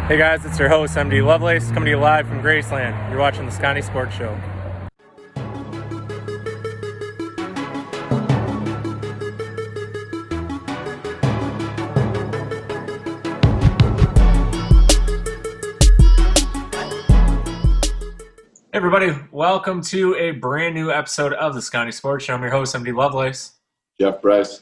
Hey guys, it's your host, MD Lovelace, coming to you live from Graceland. You're watching the Sconni Sports Show. Hey everybody, welcome to a brand new episode of the Sconni Sports Show. I'm your host, MD Lovelace. Jeff Bryce.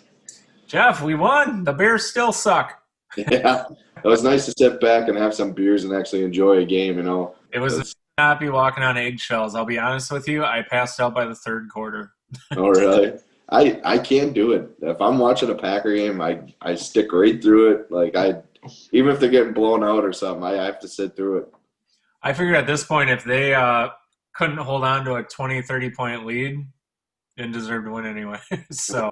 Jeff, we won. The Bears still suck. Yeah, it was nice to sit back and have some beers and actually enjoy a game, you know. It was not be walking on eggshells. I'll be honest with you. I passed out by the third quarter. Oh, really? I can't do it. If I'm watching a Packer game, I stick right through it. Even if they're getting blown out or something, I have to sit through it. I figured at this point, if they couldn't hold on to a 20, 30-point lead, didn't deserve to win anyway. So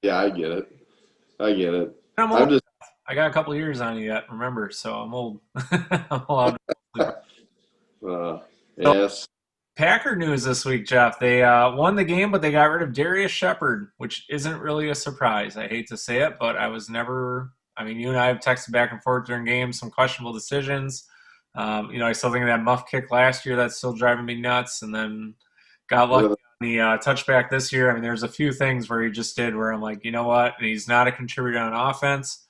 yeah, I get it. I'm old. I got a couple of years on you yet, remember, so I'm old. I'm allowed to yes. Packer news this week, Jeff. They won the game, but they got rid of Darius Shepard, which isn't really a surprise. I hate to say it, but I was never – I mean, you and I have texted back and forth during games, some questionable decisions. I still think of that muff kick last year. That's still driving me nuts. And then got lucky on the touchback this year. I mean, there's a few things where he just did where I'm like, you know what? And he's not a contributor on offense.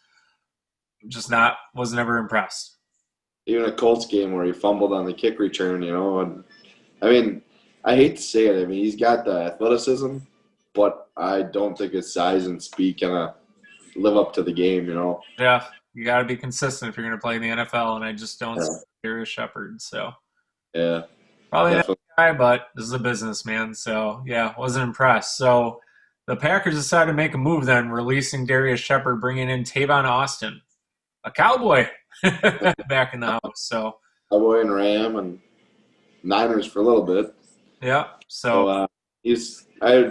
Was never impressed. Even a Colts game where he fumbled on the kick return, and I mean, I hate to say it. I mean, he's got the athleticism, but I don't think his size and speed kind of live up to the game, Jeff, you got to be consistent if you're going to play in the NFL, and I just don't see Darius Shepard. So, yeah, probably not a guy, but this is a business, man. So, yeah, wasn't impressed. So, the Packers decided to make a move then, releasing Darius Shepard, bringing in Tavon Austin, a Cowboy, back in the house. So, Cowboy and Ram and Niners for a little bit. Yeah. So, I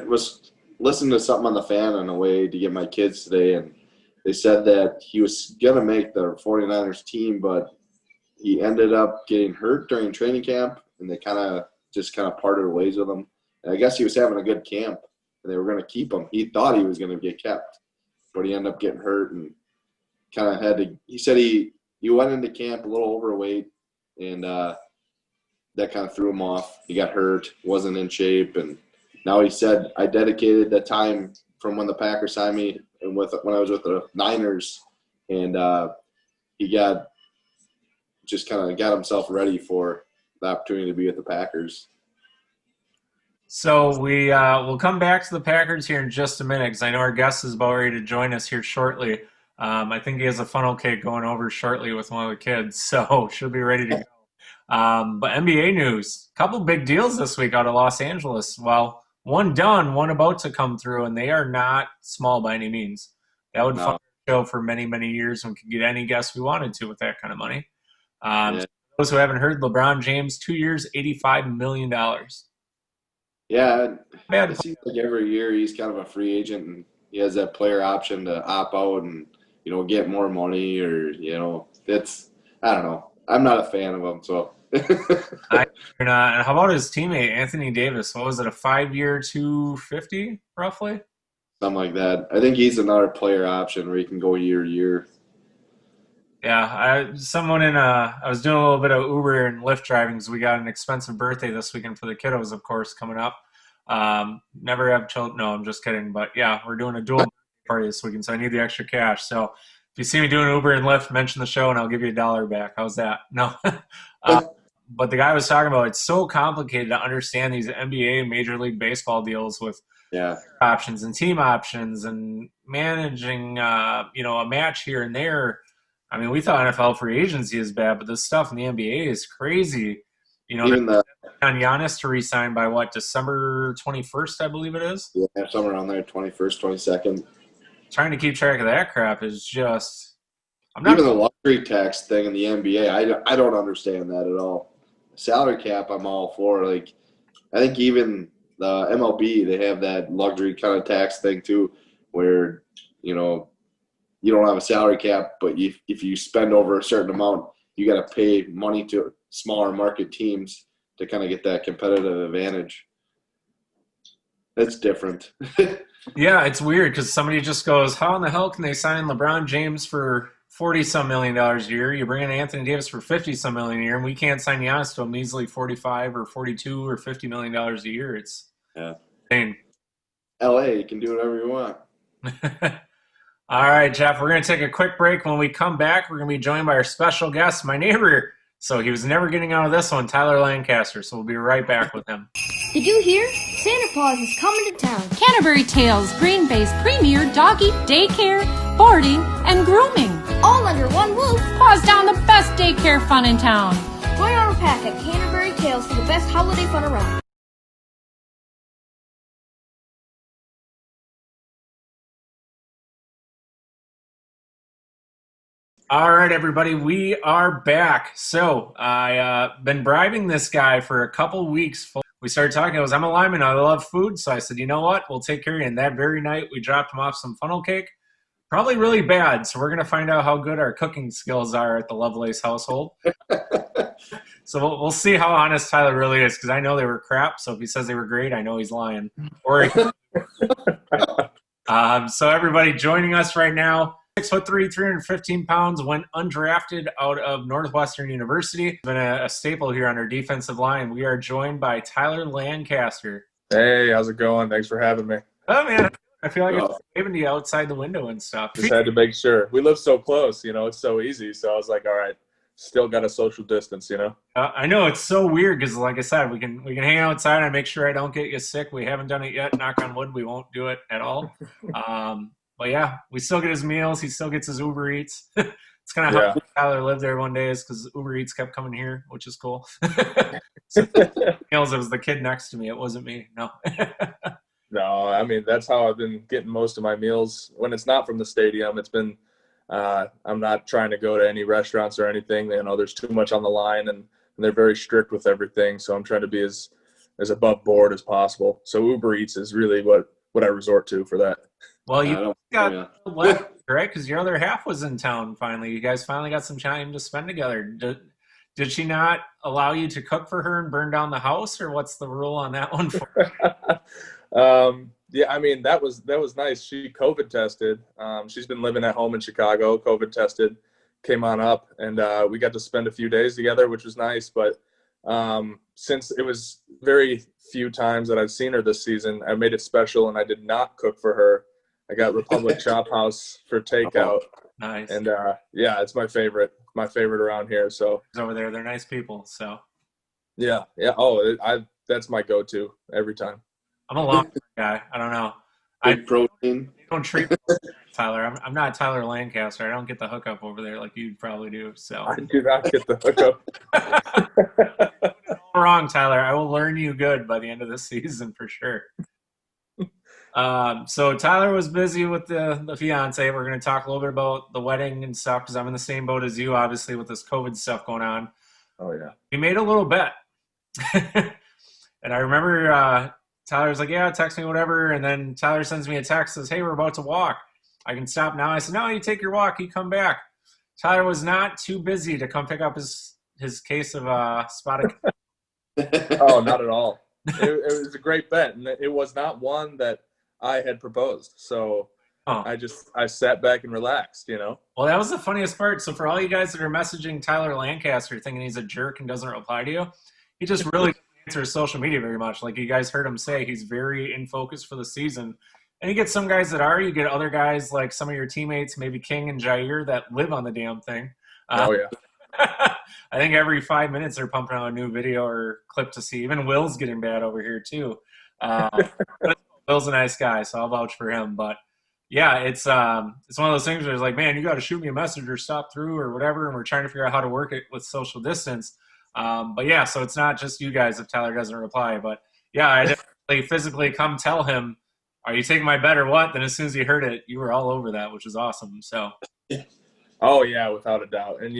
was listening to something on the fan on the way to get my kids today, and they said that he was going to make the 49ers team, but he ended up getting hurt during training camp, and they kind of parted ways with him. And I guess he was having a good camp, and they were going to keep him. He thought he was going to get kept, but he ended up getting hurt and kind of had to – he said he went into camp a little overweight, and that kind of threw him off. He got hurt, wasn't in shape, and now he said, I dedicated the time from when the Packers signed me and when I was with the Niners, and he got himself ready for the opportunity to be with the Packers. So we'll come back to the Packers here in just a minute because I know our guest is about ready to join us here shortly. I think he has a funnel cake going over shortly with one of the kids, so she'll be ready to go. But NBA news, a couple big deals this week out of Los Angeles. Well, one done, one about to come through, and they are not small by any means. That would fund the show for many, many years, and we could get any guest we wanted to with that kind of money. For those who haven't heard, LeBron James, 2 years, $85 million. Yeah, it seems like every year he's kind of a free agent, and he has that player option to opt out and, get more money or, I don't know. I'm not a fan of him, so. And how about his teammate, Anthony Davis? What was it, a 5-year, $250 roughly? Something like that. I think he's another player option where he can go year to year. Yeah, I was doing a little bit of Uber and Lyft driving because we got an expensive birthday this weekend for the kiddos, of course, coming up. Never have children. No, I'm just kidding. But yeah, we're doing a dual party this weekend, so I need the extra cash. So if you see me doing Uber and Lyft, mention the show and I'll give you $1 back. How's that? No. But the guy was talking about it's so complicated to understand these NBA Major League Baseball deals with options and team options and managing, a match here and there. I mean, we thought NFL free agency is bad, but this stuff in the NBA is crazy. Even on Giannis to re-sign by December 21st, I believe it is? Yeah, somewhere around there, 21st, 22nd. Trying to keep track of that crap is just – Even the luxury tax thing in the NBA, I don't understand that at all. Salary cap, I'm all for. I think even the MLB, they have that luxury kind of tax thing too, where you don't have a salary cap, but if you spend over a certain amount, you got to pay money to smaller market teams to kind of get that competitive advantage. That's different. Yeah, it's weird because somebody just goes, how in the hell can they sign LeBron James for $40-some million a year. You bring in Anthony Davis for $50-some million a year, and we can't sign Giannis to a measly 45 or 42 or $50 million a year. It's insane. LA, you can do whatever you want. All right, Jeff, we're going to take a quick break. When we come back, we're going to be joined by our special guest, my neighbor. So he was never getting out of this one, Tyler Lancaster. So we'll be right back with him. Did you hear? Santa Claus is coming to town. Canterbury Tales, Green Bay's premier doggy daycare, boarding, and grooming. All under one roof. Paws down the best daycare fun in town. Join our pack at Canterbury Tales for the best holiday fun around. All right, everybody, we are back. So I've been bribing this guy for a couple weeks. We started talking. I was, I'm a lineman. I love food. So I said, you know what? We'll take care of you. And that very night, we dropped him off some funnel cake. Probably really bad. So we're going to find out how good our cooking skills are at the Lovelace household. So we'll see how honest Tyler really is, because I know they were crap. So if he says they were great, I know he's lying. Or so everybody joining us right now, 6'3", 315 pounds, went undrafted out of Northwestern University. Been a staple here on our defensive line. We are joined by Tyler Lancaster. Hey, how's it going? Thanks for having me. Oh, man. I feel like I'm waving to you outside the window and stuff. Just had to make sure. We live so close, it's so easy. So I was like, all right, still got a social distance, I know it's so weird because, like I said, we can hang outside and make sure I don't get you sick. We haven't done it yet. Knock on wood, we won't do it at all. But yeah, we still get his meals. He still gets his Uber Eats. It's kind of how Tyler lived there one day, is because Uber Eats kept coming here, which is cool. So, meals, it was the kid next to me. It wasn't me. No. No, I mean, that's how I've been getting most of my meals. When it's not from the stadium, it's been I'm not trying to go to any restaurants or anything. There's too much on the line, and they're very strict with everything. So I'm trying to be as above board as possible. So Uber Eats is really what I resort to for that. Well, you got left, right? Because your other half was in town finally. You guys finally got some time to spend together. Did she not allow you to cook for her and burn down the house, or what's the rule on that one for? Yeah, I mean, that was nice. She COVID tested. She's been living at home in Chicago, COVID tested, came on up, and we got to spend a few days together, which was nice. But since it was very few times that I've seen her this season, I made it special, and I did not cook for her. I got Republic Chop House for takeout. Nice. And yeah, it's my favorite around here. So over there, they're nice people. So yeah. Oh, that's my go-to every time. I'm a long guy. I don't know. Protein. Don't treat me like Tyler. I'm not Tyler Lancaster. I don't get the hookup over there like you probably do. So I do not get the hookup. Wrong, Tyler. I will learn you good by the end of this season for sure. So Tyler was busy with the fiance. We're going to talk a little bit about the wedding and stuff, because I'm in the same boat as you, obviously, with this COVID stuff going on. Oh yeah. We made a little bet, and I remember Tyler was like, "Yeah, text me, whatever." And then Tyler sends me a text, says, "Hey, we're about to walk. I can stop now." I said, "No, you take your walk. You come back." Tyler was not too busy to come pick up his case of spotted. Oh, not at all. It was a great bet, and it was not one that I had proposed. So I sat back and relaxed, Well, that was the funniest part. So for all you guys that are messaging Tyler Lancaster thinking he's a jerk and doesn't reply to you, he just really doesn't answer social media very much. Like you guys heard him say, he's very in focus for the season. And you get some guys that are. You get other guys like some of your teammates, maybe King and Jair, that live on the damn thing. Oh, yeah. I think every 5 minutes they're pumping out a new video or clip to see. Even Will's getting bad over here too. Will's a nice guy, so I'll vouch for him. But yeah, it's one of those things where it's like, man, you got to shoot me a message or stop through or whatever, and we're trying to figure out how to work it with social distance. But yeah, so it's not just you guys if Tyler doesn't reply. But yeah, I definitely physically come tell him, "Are you taking my bet or what?" Then as soon as he heard it, you were all over that, which is awesome. So. Oh yeah, without a doubt. And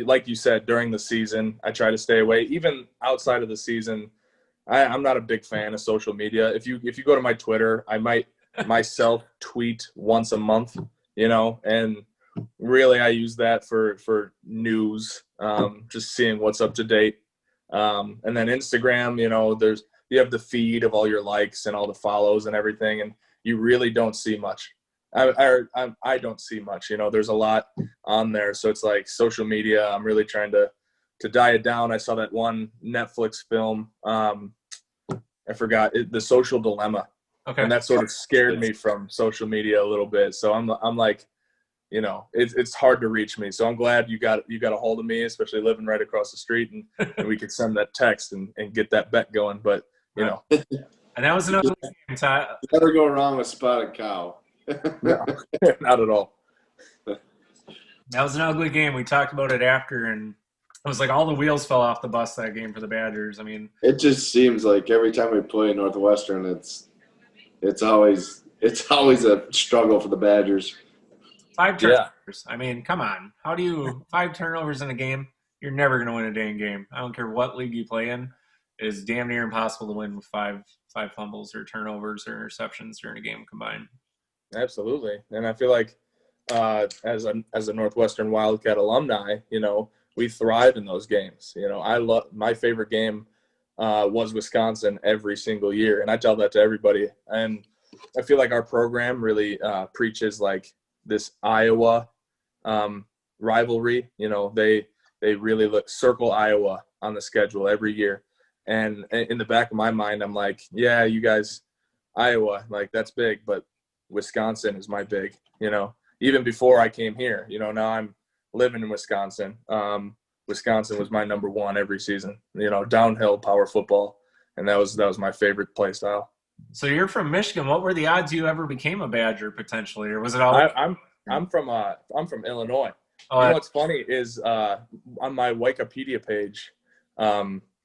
like you said, during the season, I try to stay away. Even outside of the season, I'm not a big fan of social media. If you go to my Twitter, I might myself tweet once a month, and really I use that for news, just seeing what's up to date. And then Instagram, you have the feed of all your likes and all the follows and everything, and you really don't see much. I don't see much. There's a lot on there, so it's like social media. I'm really trying to die it down. I saw that one Netflix film. I forgot The Social Dilemma, Okay. and that sort of scared me from social media a little bit. So I'm like, it's hard to reach me. So I'm glad you got a hold of me, especially living right across the street, and we could send that text and get that bet going. But And that was another game, Ty. Never go wrong with spotted cow. no, not at all. That was an ugly game. We talked about it after, and it was like all the wheels fell off the bus that game for the Badgers. I mean, it just seems like every time we play Northwestern, it's always a struggle for the Badgers. 5 turnovers. I mean, come on. How do you 5 turnovers in a game? You're never going to win a dang game. I don't care what league you play in. It is damn near impossible to win with five fumbles or turnovers or interceptions during a game combined. Absolutely, and I feel like as a Northwestern Wildcat alumni, we thrive in those games. I love my favorite game was Wisconsin every single year, and I tell that to everybody. And I feel like our program really preaches like this Iowa rivalry. They really circle Iowa on the schedule every year, and in the back of my mind, I'm like, yeah, you guys, Iowa, like that's big, but Wisconsin is my big. Even before I came here, now I'm living in Wisconsin. Wisconsin was my number one every season, downhill power football. And that was my favorite play style. So you're from Michigan. What were the odds you ever became a Badger potentially? Or was it all? I'm from Illinois. Oh, What's funny is on my Wikipedia page,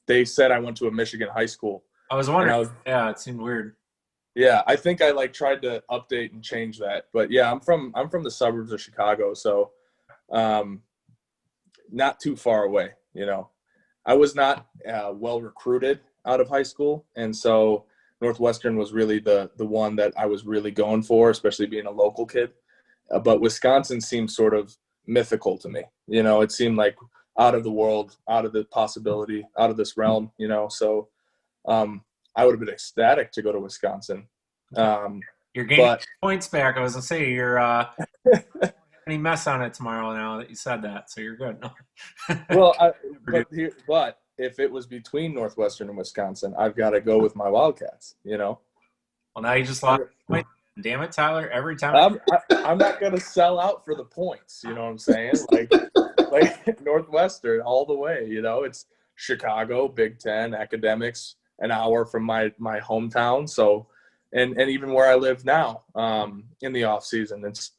they said I went to a Michigan high school. I was wondering. Yeah, it seemed weird. Yeah, I think I tried to update and change that. But yeah, I'm from the suburbs of Chicago, so not too far away. I was not well recruited out of high school, and so Northwestern was really the one that I was really going for, especially being a local kid. But Wisconsin seemed sort of mythical to me. It seemed like out of the world, out of the possibility, out of this realm. So I would have been ecstatic to go to Wisconsin. You're gaining points back. I was gonna say you're any mess on it tomorrow now that you said that, so you're good. Well, but if it was between Northwestern and Wisconsin, I've got to go with my Wildcats. Well, now you just lost. Damn it, Tyler! Every time I'm not gonna sell out for the points. You know what I'm saying? Like Northwestern all the way. It's Chicago, Big Ten, academics, an hour from my hometown. So, and even where I live now, in the off season, it's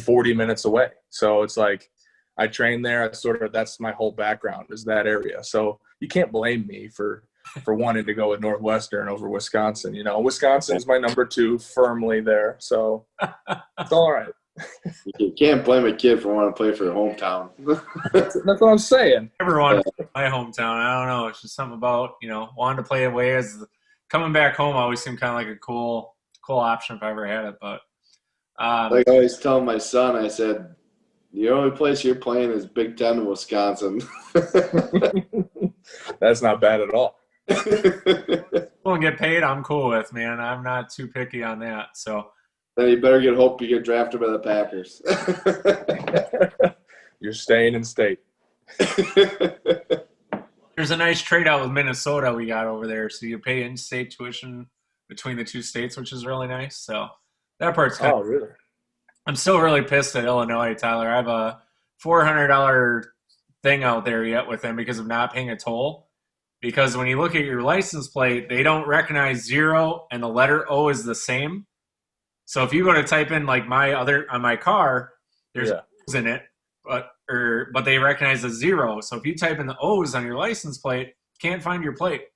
40 minutes away. So it's like I train there. That's my whole background is that area. So you can't blame me for wanting to go with Northwestern over Wisconsin. Wisconsin's my number 2 firmly there. So it's all right. You can't blame a kid for wanting to play for your hometown. That's what I'm saying. Everyone, my hometown. I don't know. It's just something about wanting to play away. As coming back home always seemed kind of like a cool option if I ever had it. But like I always tell my son, I said, the only place you're playing is Big Ten in Wisconsin. That's not bad at all. We'll get paid. I'm cool with, man. I'm not too picky on that. So then you better hope you get drafted by the Packers. You're staying in state. There's a nice trade out with Minnesota we got over there. So you pay in-state tuition between the 2 states, which is really nice. So that part's kind of, really? I'm still really pissed at Illinois, Tyler. I have a $400 thing out there yet with them because of not paying a toll. Because when you look at your license plate, they don't recognize 0 and the letter O is the same. So if you go to type in like on my car, there's O's in it, but they recognize a 0. So if you type in the O's on your license plate, can't find your plate.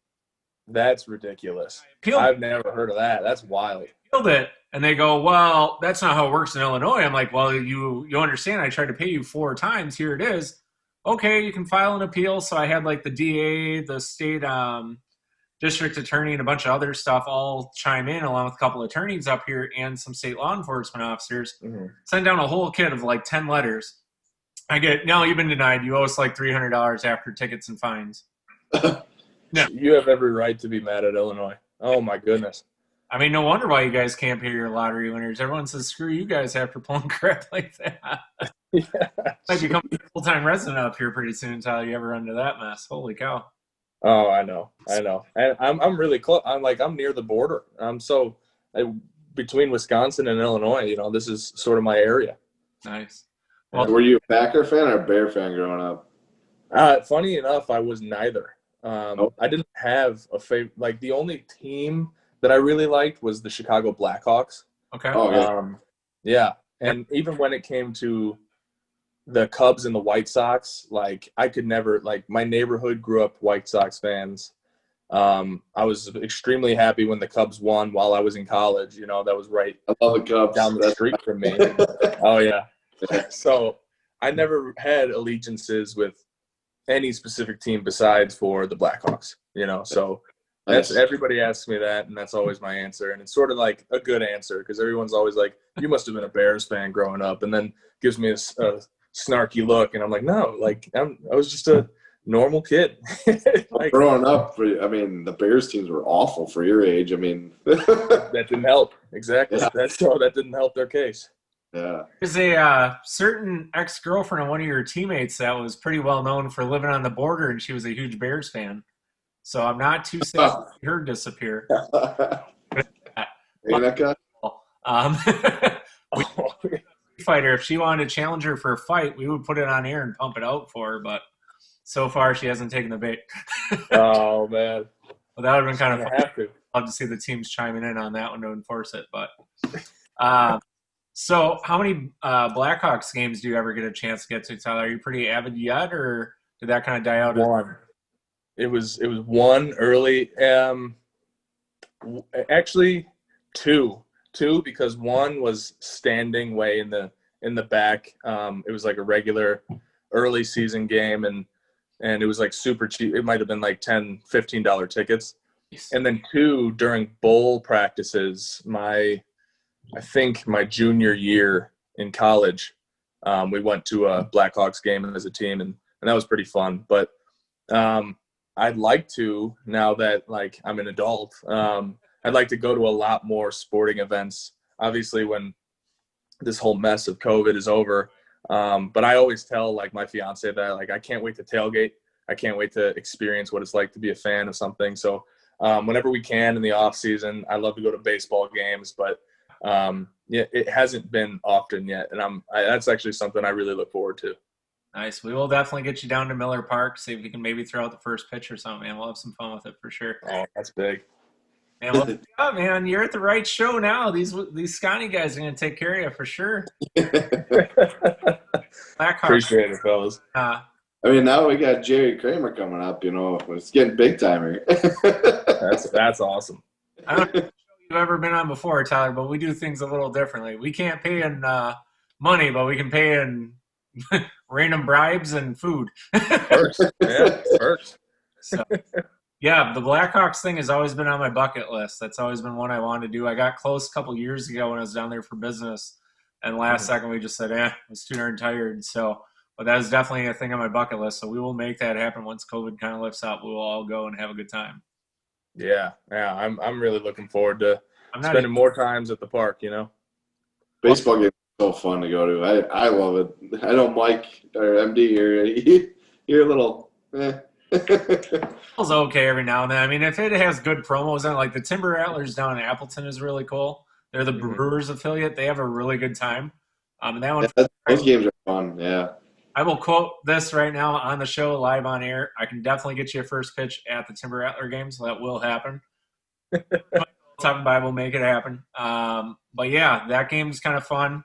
That's ridiculous. I've never heard of that. That's wild. I appealed it, and they go, well, that's not how it works in Illinois. I'm like, well, you understand I tried to pay you 4 times. Here it is. Okay, you can file an appeal. So I had like the DA, the state district attorney, and a bunch of other stuff all chime in along with a couple of attorneys up here and some state law enforcement officers. Mm-hmm. Send down a whole kit of like 10 letters. I get, no, you've been denied. You owe us like $300 after tickets and fines. No. You have every right to be mad at Illinois. Oh, my goodness. I mean, no wonder why you guys can't pay your lottery winners. Everyone says, screw you guys after pulling crap like that. Yeah. Might become a full-time resident up here pretty soon until you ever run into that mess. Holy cow. Oh, I know. And I'm really close. I'm near the border. Between Wisconsin and Illinois, this is sort of my area. Nice. Well, were you a Packer fan or a Bear fan growing up? Funny enough, I was neither. I didn't have a favorite. Like, the only team that I really liked was the Chicago Blackhawks. Okay. Oh, yeah. Yeah. And even when it came to the Cubs and the White Sox, like, I could never, like, my neighborhood grew up White Sox fans. I was extremely happy when the Cubs won while I was in college. That was right I love the Cubs. down the street from me. Oh, yeah. So I never had allegiances with any specific team besides for the Blackhawks, so that's, everybody asks me that, and that's always my answer. And it's sort of like a good answer because everyone's always like, you must have been a Bears fan growing up, and then gives me a snarky look, and I'm like, no, like, I was just a normal kid. Like, growing up, the Bears teams were awful for your age. That didn't help. Exactly. Yeah. That didn't help their case. Yeah. There's a certain ex-girlfriend of one of your teammates that was pretty well known for living on the border, and she was a huge Bears fan. So I'm not too sad to see her disappear. Annika? Fighter, if she wanted to challenge her for a fight, we would put it on air and pump it out for her, but so far she hasn't taken the bait. Oh, man. Well, that would have been kind of fun. Have to. Love to see the teams chiming in on that one to enforce it. But so how many Blackhawks games do you ever get a chance to get to, Tyler? Are you pretty avid yet, or did that kind of die out? One. It was one early. Actually, two because one was standing way in the back. It was like a regular early season game, and it was like super cheap. It might have been like $10, $15 tickets. And then two during bowl practices. I think my junior year in college, we went to a Blackhawks game as a team, and that was pretty fun. But I'd like to, now that like I'm an adult, I'd like to go to a lot more sporting events. Obviously, when this whole mess of COVID is over, but I always tell like my fiance that like I can't wait to tailgate. I can't wait to experience what it's like to be a fan of something. So whenever we can in the off season, I love to go to baseball games, but yeah, it hasn't been often yet, and that's actually something I really look forward to. Nice. We will definitely get you down to Miller Park, see if we can maybe throw out the first pitch or something, man. We'll have some fun with it for sure. Oh, that's big. Man, well, yeah, man, you're at the right show now. These Sconni guys are going to take care of you for sure. Appreciate it, fellas. Now we got Jerry Kramer coming up. It's getting big time here. That's awesome. I don't know if you've ever been on before, Tyler, but we do things a little differently. We can't pay in money, but we can pay in random bribes and food. Perks. Yeah, perks. So, yeah, the Blackhawks thing has always been on my bucket list. That's always been one I wanted to do. I got close a couple years ago when I was down there for business, and last second we just said, I was too darn tired. So, but that is definitely a thing on my bucket list. So we will make that happen once COVID kind of lifts up. We will all go and have a good time. Yeah. I'm really looking forward to spending more times at the park. Baseball games are so fun to go to. I love it. I know Mike or MD here. You're a little. It's okay every now and then. I mean, if it has good promos on it, like the Timber Rattlers down in Appleton is really cool. They're the Brewers affiliate. They have a really good time. And that one, those games are fun. Yeah. I will quote this right now on the show, live on air. I can definitely get you a first pitch at the Timber Rattler game, so that will happen. Top Bible will make it happen. But yeah, that game's kind of fun.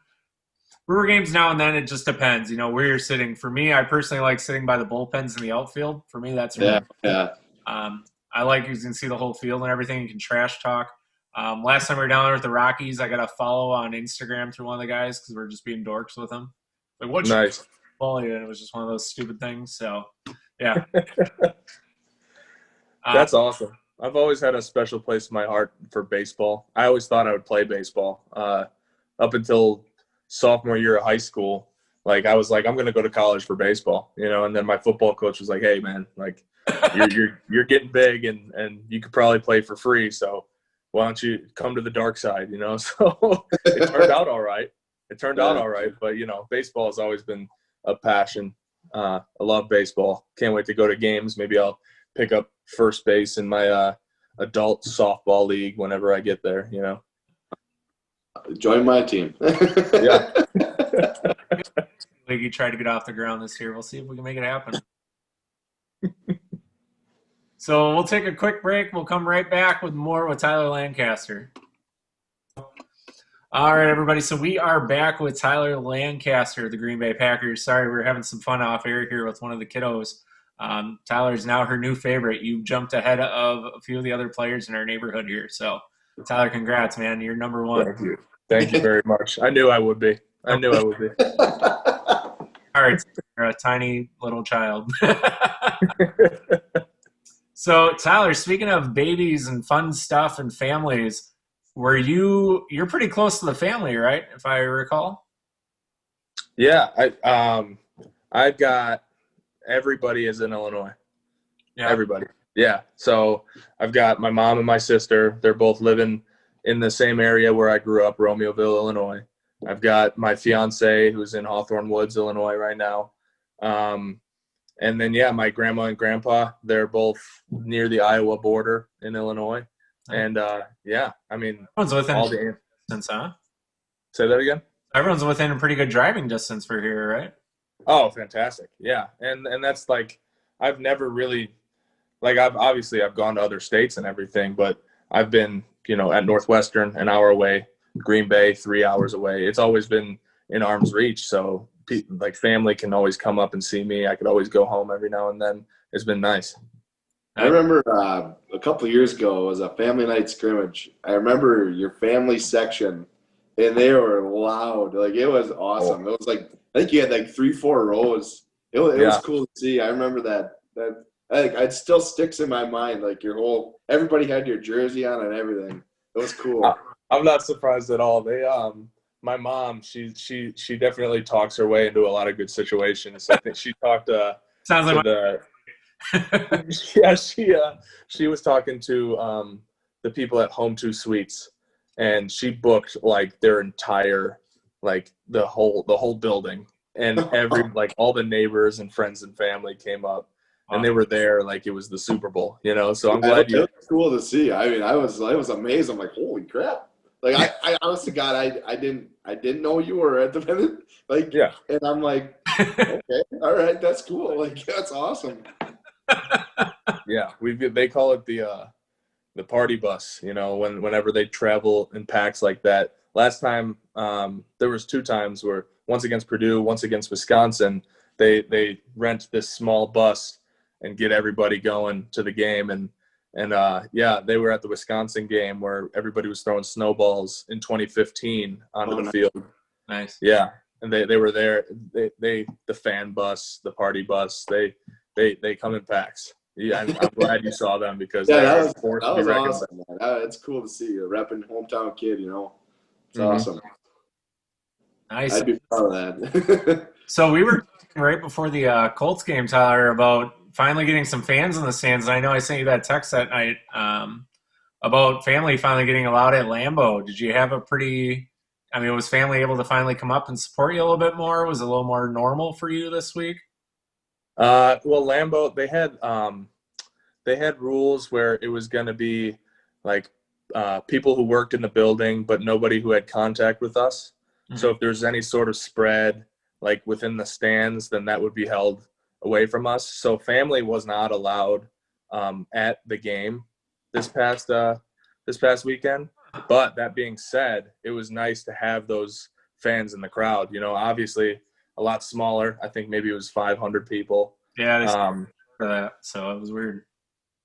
Brewer games now and then, it just depends, where you're sitting. For me, I personally like sitting by the bullpens in the outfield. For me, that's really I like you can see the whole field and everything. You can trash talk. Last time we were down there with the Rockies, I got a follow on Instagram through one of the guys because we're just being dorks with them. Like, what's nice. And it was just one of those stupid things. So, yeah. That's awesome. I've always had a special place in my heart for baseball. I always thought I would play baseball up until sophomore year of high school. Like, I was like, I'm going to go to college for baseball, and then my football coach was like, hey, man, like, you're getting big and you could probably play for free. So why don't you come to the dark side, you know? So it turned out all right. But, you know, baseball has always been a passion. I love baseball. Can't wait to go to games. Maybe I'll pick up first base in my adult softball league whenever I get there, you know? Join my team. Yeah. League tried to get off the ground this year. We'll see if we can make it happen. So we'll take a quick break. We'll come right back with more with Tyler Lancaster. All right, everybody. So we are back with Tyler Lancaster, the Green Bay Packers. Sorry, we're having some fun off air here with one of the kiddos. Tyler's now her new favorite. You jumped ahead of a few of the other players in our neighborhood here. So, Tyler, congrats, man. You're number one. Thank you. Thank you very much. I knew I would be. All right, you're a tiny little child. So, Tyler, speaking of babies and fun stuff and families, you're pretty close to the family, right? If I recall. Yeah, I've got everybody is in Illinois. Yeah. Everybody. Yeah. So I've got my mom and my sister. They're both living in the same area where I grew up, Romeoville, Illinois. I've got my fiance who's in Hawthorne Woods, Illinois right now. And then, yeah, my grandma and grandpa, they're both near the Iowa border in Illinois. And, yeah, I mean, everyone's within all the distance, huh? Say that again? Everyone's within a pretty good driving distance for here, right? Oh, fantastic. Yeah. And that's like, I've never really, like, I've gone to other states and everything, but I've been, you know, at Northwestern, an hour away, Green Bay, 3 hours away. It's always been in arm's reach. So like family can always come up and see me. I could always go home every now and then. It's been nice. I remember a couple of years ago, it was a family night scrimmage. I remember your family section, and they were loud. Like, it was awesome. It was like, I think you had like 3-4 rows. It was cool to see. I remember that it still sticks in my mind. Like, everybody had your jersey on and everything. It was cool. I'm not surprised at all. They, my mom, she definitely talks her way into a lot of good situations. I think she talked sounds like yeah, she was talking to the people at Home 2 Suites, and she booked like their entire, like the whole building, and like all the neighbors and friends and family came up, and they were there like it was the Super Bowl, you know. So I'm glad it was cool to see. I mean, I was amazed. I'm like, holy crap! Like, I honest to God, I didn't know you were at the minute. Like, yeah. And I'm like, okay, all right, that's cool. Like, that's awesome. Yeah, they call it the party bus, you know, whenever they travel in packs like that. Last time, there was 2 times where once against Purdue, once against Wisconsin, they rent this small bus and get everybody going to the game. And yeah, they were at the Wisconsin game where everybody was throwing snowballs in 2015 onto the field. Nice. Yeah, and they were there. The fan bus, the party bus, they come in packs. Yeah, I'm glad you saw them because that was awesome, man. It's cool to see you repping hometown kid. You know, it's awesome. Nice. I'd be proud of that. So we were right before the Colts game, Tyler, about finally getting some fans in the stands. And I know I sent you that text that night about family finally getting allowed at Lambeau. Did you have was family able to finally come up and support you a little bit more? Was it a little more normal for you this week? Well, Lambeau, they had rules where it was going to be like people who worked in the building, but nobody who had contact with us. Mm-hmm. So if there's any sort of spread like within the stands, then that would be held away from us. So family was not allowed at the game this past weekend. But that being said, it was nice to have those fans in the crowd. You know, obviously a lot smaller. I think maybe it was 500 people. Yeah, for that. So it was weird.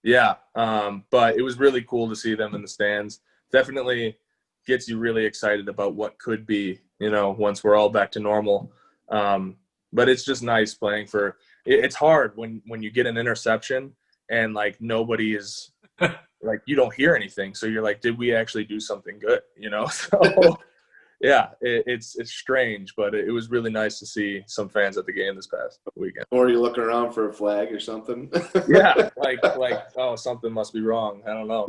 Yeah, but it was really cool to see them in the stands. Definitely gets you really excited about what could be, you know, once we're all back to normal. But it's just nice playing for – it's hard when you get an interception and, like, nobody is – like, you don't hear anything. So you're like, did we actually do something good, you know? So yeah, it's strange, but it was really nice to see some fans at the game this past weekend. Or you looking around for a flag or something? Yeah, like oh, something must be wrong. I don't know.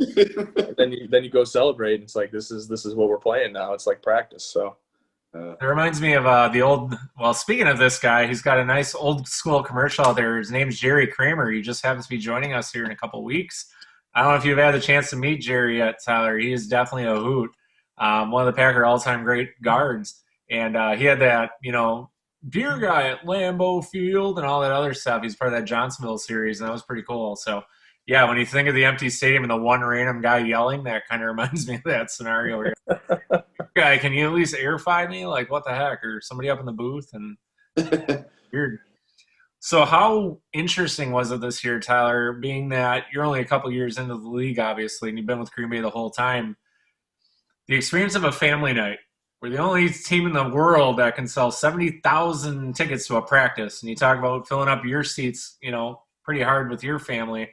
Then you go celebrate, and it's like this is what we're playing now. It's like practice. So It reminds me of the old. Well, speaking of this guy, he's got a nice old school commercial out there. His name's Jerry Kramer. He just happens to be joining us here in a couple of weeks. I don't know if you've had the chance to meet Jerry yet, Tyler. He is definitely a hoot. One of the Packer all-time great guards, and he had that beer guy at Lambeau Field and all that other stuff. He's part of that Johnsonville series, and that was pretty cool. So, yeah, when you think of the empty stadium and the one random guy yelling, that kind of reminds me of that scenario. Where guy, can you at least airify me? Like, what the heck? Or somebody up in the booth? And weird. So how interesting was it this year, Tyler, being that you're only a couple years into the league, obviously, and you've been with Green Bay the whole time? The experience of a family night. We're the only team in the world that can sell 70,000 tickets to a practice. And you talk about filling up your seats, pretty hard with your family.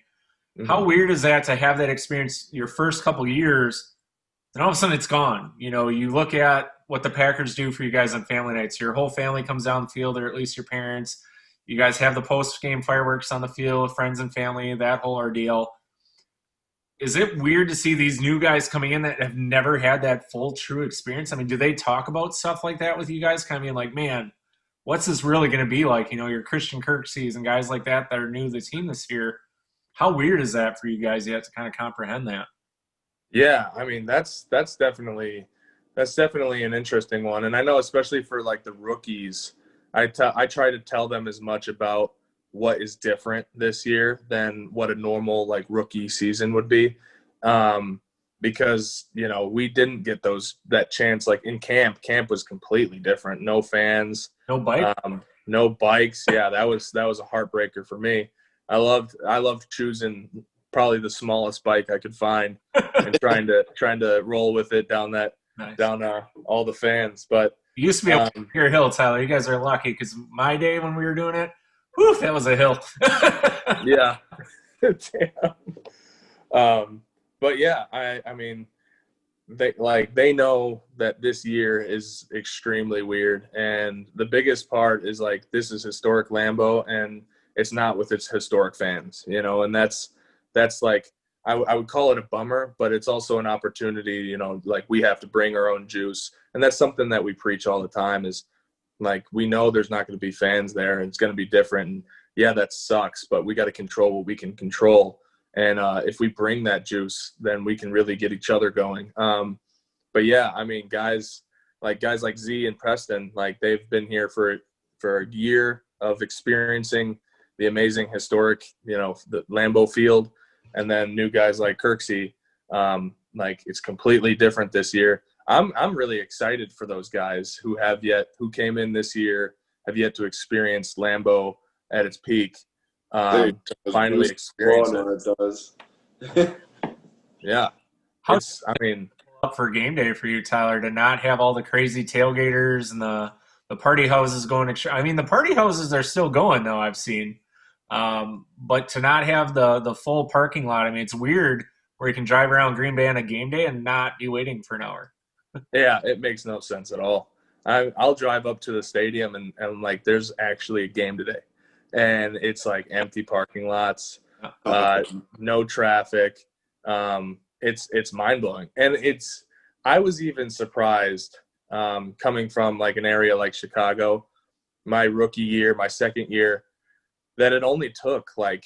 Mm-hmm. How weird is that to have that experience your first couple years, and all of a sudden it's gone? You look at what the Packers do for you guys on family nights. Your whole family comes down the field, or at least your parents. You guys have the post-game fireworks on the field, friends and family, that whole ordeal. Is it weird to see these new guys coming in that have never had that full, true experience? I mean, do they talk about stuff like that with you guys? Kind of being like, man, what's this really going to be like? Your Christian Kirksey's and guys like that are new to the team this year. How weird is that for you guys yet to kind of comprehend that? Yeah, I mean, that's definitely an interesting one. And I know especially for like the rookies, I try to tell them as much about what is different this year than what a normal like rookie season would be, because we didn't get that chance. Like in camp was completely different. No fans, no bike, no bikes. Yeah, that was a heartbreaker for me. I loved choosing probably the smallest bike I could find and trying to roll with it down all the fans. But it used to be a bigger hill, Tyler. You guys are lucky, because my day when we were doing it, whew, that was a hill. Yeah. Damn. But yeah, I mean, they know that this year is extremely weird, and the biggest part is like this is historic Lambeau, and it's not with its historic fans, and that's like I would call it a bummer, but it's also an opportunity, like we have to bring our own juice, and that's something that we preach all the time is like we know there's not going to be fans there, and it's going to be different. And yeah, that sucks, but we got to control what we can control. And if we bring that juice, then we can really get each other going. But yeah, I mean, guys like Z and Preston, like they've been here for a year of experiencing the amazing historic, the Lambeau Field, and then new guys like Kirksey. Like it's completely different this year. I'm really excited for those guys who came in this year, have yet to experience Lambeau at its peak. Finally experience it. Does. Yeah. Up for game day for you, Tyler, to not have all the crazy tailgaters and the party houses going. I mean, the party houses are still going though, I've seen. But to not have the full parking lot, I mean, it's weird where you can drive around Green Bay on a game day and not be waiting for an hour. Yeah, it makes no sense at all. I'll drive up to the stadium and like there's actually a game today, and it's like empty parking lots, no traffic. It's mind blowing, and I was even surprised coming from like an area like Chicago, my rookie year, my second year, that it only took like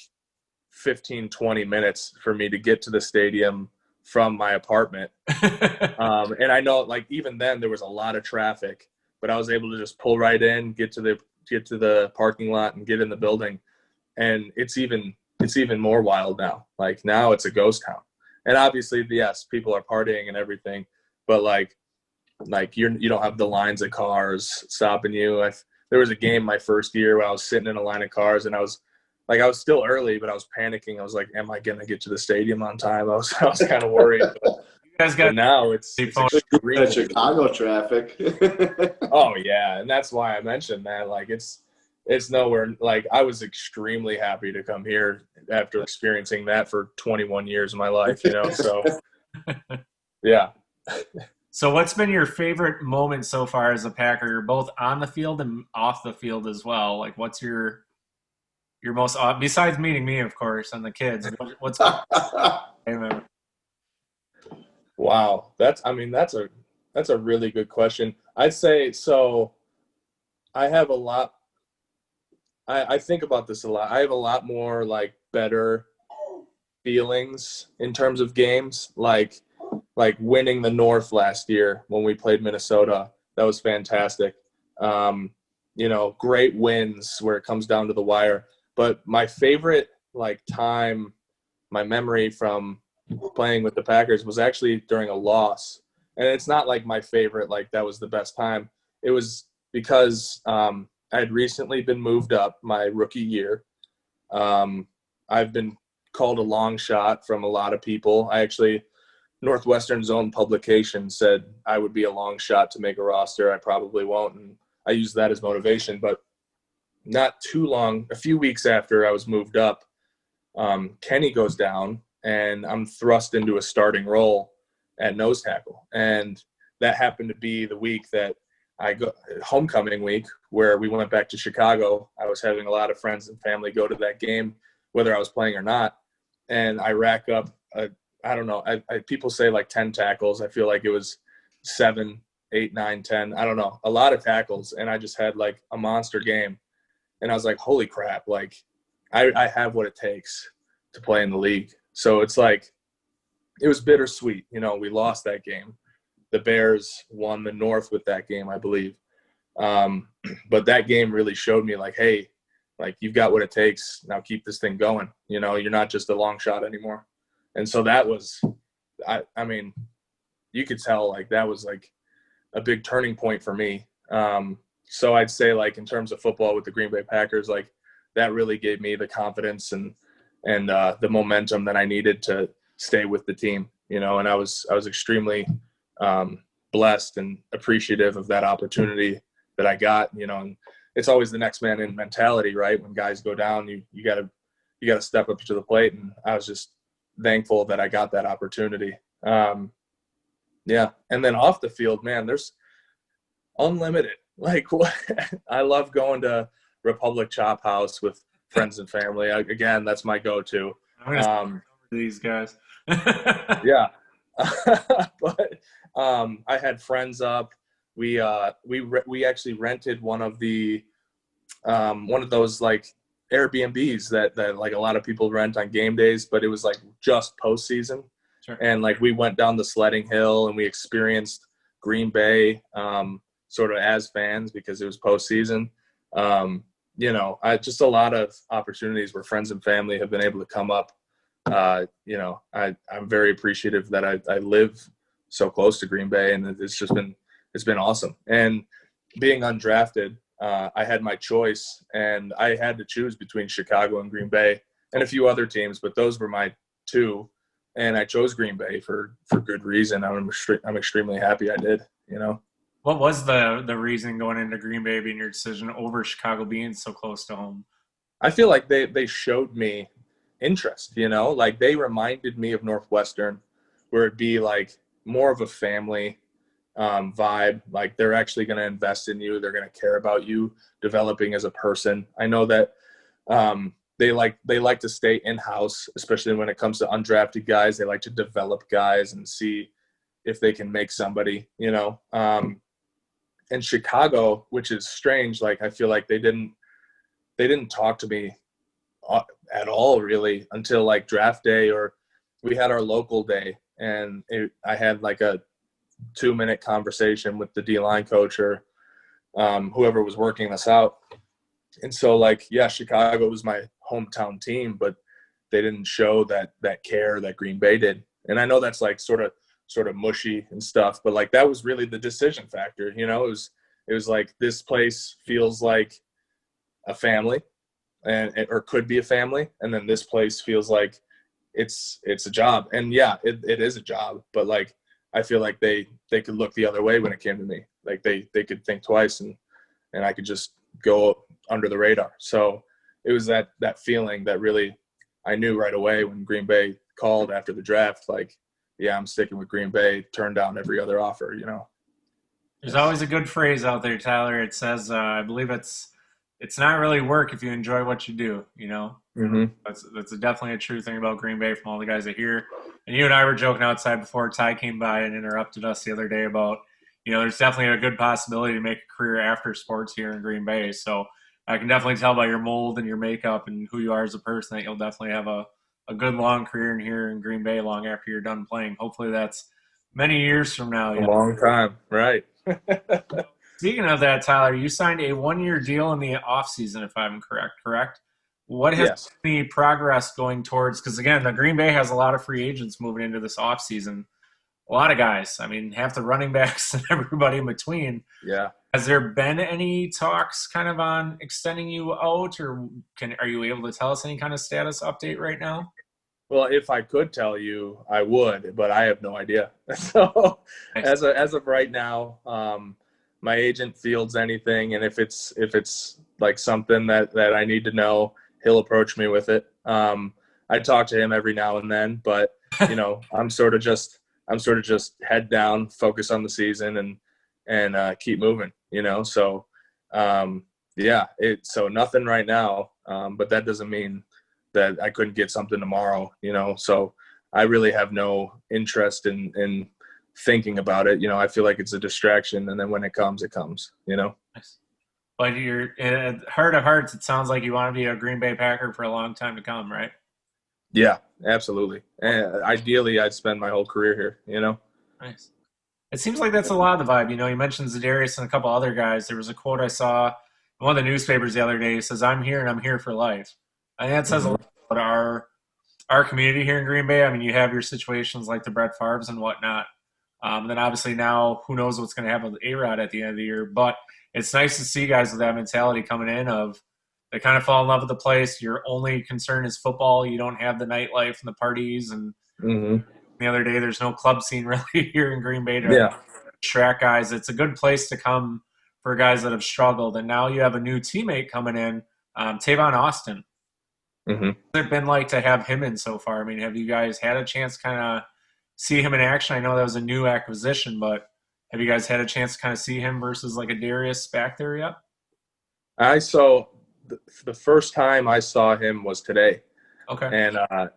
15-20 minutes for me to get to the stadium from my apartment. And I know like even then there was a lot of traffic, but I was able to just pull right in, get to the parking lot and get in the building. And it's even more wild now. Like now it's a ghost town. And obviously, yes, people are partying and everything, but like you don't have the lines of cars stopping you. There was a game my first year when I was sitting in a line of cars and I was still early, but I was panicking. I was like, am I going to get to the stadium on time? I was kind of worried. You guys got now it's Chicago traffic. Oh yeah. And that's why I mentioned that. Like it's nowhere. Like I was extremely happy to come here after experiencing that for 21 years of my life, so yeah. So what's been your favorite moment so far as a Packer? You're both on the field and off the field as well. Like, what's your most besides meeting me, of course, and the kids? What's Wow, that's a really good question. I'd say so. I have a lot. I think about this a lot. I have a lot more like better feelings in terms of games, like winning the North last year when we played Minnesota. That was fantastic. Great wins where it comes down to the wire. But my favorite my memory from playing with the Packers was actually during a loss. And it's not like my favorite, like that was the best time. It was because I had recently been moved up my rookie year. I've been called a long shot from a lot of people. Northwestern's own publication said I would be a long shot to make a roster. I probably won't. And I used that as motivation. But not too long, a few weeks after I was moved up, Kenny goes down and I'm thrust into a starting role at nose tackle. And that happened to be the week that homecoming week, where we went back to Chicago. I was having a lot of friends and family go to that game, whether I was playing or not. And I rack up, people say like 10 tackles. I feel like it was 7, 8, 9, 10. I don't know, a lot of tackles. And I just had like a monster game. And I was like, holy crap, like I have what it takes to play in the league. So it's like, it was bittersweet. We lost that game. The Bears won the North with that game, I believe. But that game really showed me like, hey, like you've got what it takes. Now keep this thing going. You're not just a long shot anymore. And so that was, I mean, you could tell like that was like a big turning point for me. So I'd say like in terms of football with the Green Bay Packers, like that really gave me the confidence and the momentum that I needed to stay with the team, and I was extremely blessed and appreciative of that opportunity that I got, and it's always the next man in mentality, right? When guys go down, you gotta step up to the plate. And I was just thankful that I got that opportunity. Yeah. And then off the field, man, there's unlimited, like I love going to Republic Chop House with friends and family. Again, that's my go-to. These guys. Yeah. But I had friends up. We actually rented one of those like Airbnbs that like a lot of people rent on game days, but it was like just postseason. Sure. And like we went down the sledding hill and we experienced Green Bay sort of as fans because it was postseason. Just a lot of opportunities where friends and family have been able to come up. I'm very appreciative that I live so close to Green Bay, and it's been awesome. And being undrafted, I had my choice, and I had to choose between Chicago and Green Bay and a few other teams, but those were my two, and I chose Green Bay for good reason. I'm extremely happy I did. What was the reason going into Green Bay being your decision over Chicago being so close to home? I feel like they showed me interest, like they reminded me of Northwestern, where it'd be like more of a family vibe. Like they're actually going to invest in you. They're going to care about you developing as a person. I know that they like to stay in-house, especially when it comes to undrafted guys. They like to develop guys and see if they can make somebody, and Chicago, which is strange. Like, I feel like they didn't talk to me at all really until like draft day, or we had our local day, and I had like a 2-minute conversation with the D-line coach or whoever was working us out. And so like, yeah, Chicago was my hometown team, but they didn't show that care that Green Bay did. And I know that's like sort of mushy and stuff, but like that was really the decision factor. It was like, this place feels like a family or could be a family. And then this place feels like it's a job. And yeah, it is a job, but like, I feel like they could look the other way when it came to me. Like they could think twice and I could just go under the radar. So it was that feeling that really I knew right away when Green Bay called after the draft, like, yeah, I'm sticking with Green Bay. Turn down every other offer. There's always a good phrase out there, Tyler. It says, I believe it's not really work if you enjoy what you do. Mm-hmm. That's definitely a true thing about Green Bay from all the guys I hear. And you and I were joking outside before Ty came by and interrupted us the other day about, there's definitely a good possibility to make a career after sports here in Green Bay. So I can definitely tell by your mold and your makeup and who you are as a person that you'll definitely have a good long career in here in Green Bay long after you're done playing. Hopefully that's many years from now. A long time, right? Speaking of that, Tyler, you signed a 1-year deal in the offseason, if I'm correct? What has been the progress going towards? Because, again, the Green Bay has a lot of free agents moving into this offseason. A lot of guys. I mean, half the running backs and everybody in between. Yeah. Has there been any talks kind of on extending you out, or are you able to tell us any kind of status update right now? Well, if I could tell you, I would, but I have no idea. So as of right now, my agent fields anything, and if it's like something that I need to know, he'll approach me with it. I talk to him every now and then, but I'm sort of just head down, focus on the season, and keep moving. So so nothing right now, but that doesn't mean that I couldn't get something tomorrow. So I really have no interest in thinking about it. I feel like it's a distraction, and then when it comes, it comes. Nice. But you're at heart of hearts, it sounds like you want to be a Green Bay Packer for a long time to come, right? Yeah, absolutely. And ideally, I'd spend my whole career here. Nice. It seems like that's a lot of the vibe. You mentioned Za'Darius and a couple other guys. There was a quote I saw in one of the newspapers the other day. It says, "I'm here and I'm here for life." I think that says a lot about our community here in Green Bay. I mean, you have your situations like the Brett Favres and whatnot. Then obviously now, who knows what's going to happen with A-Rod at the end of the year. But it's nice to see guys with that mentality coming in of they kind of fall in love with the place. Your only concern is football. You don't have the nightlife and the parties. And the other day, there's no club scene really here in Green Bay to attract guys. It's a good place to come for guys that have struggled. And now you have a new teammate coming in, Tavon Austin. What's it been like to have him in so far? I mean, have you guys had a chance to kind of see him in action? I know that was a new acquisition, but have you guys had a chance to kind of see him versus like a Darius back there yet? I saw the first time I saw him was today. Okay.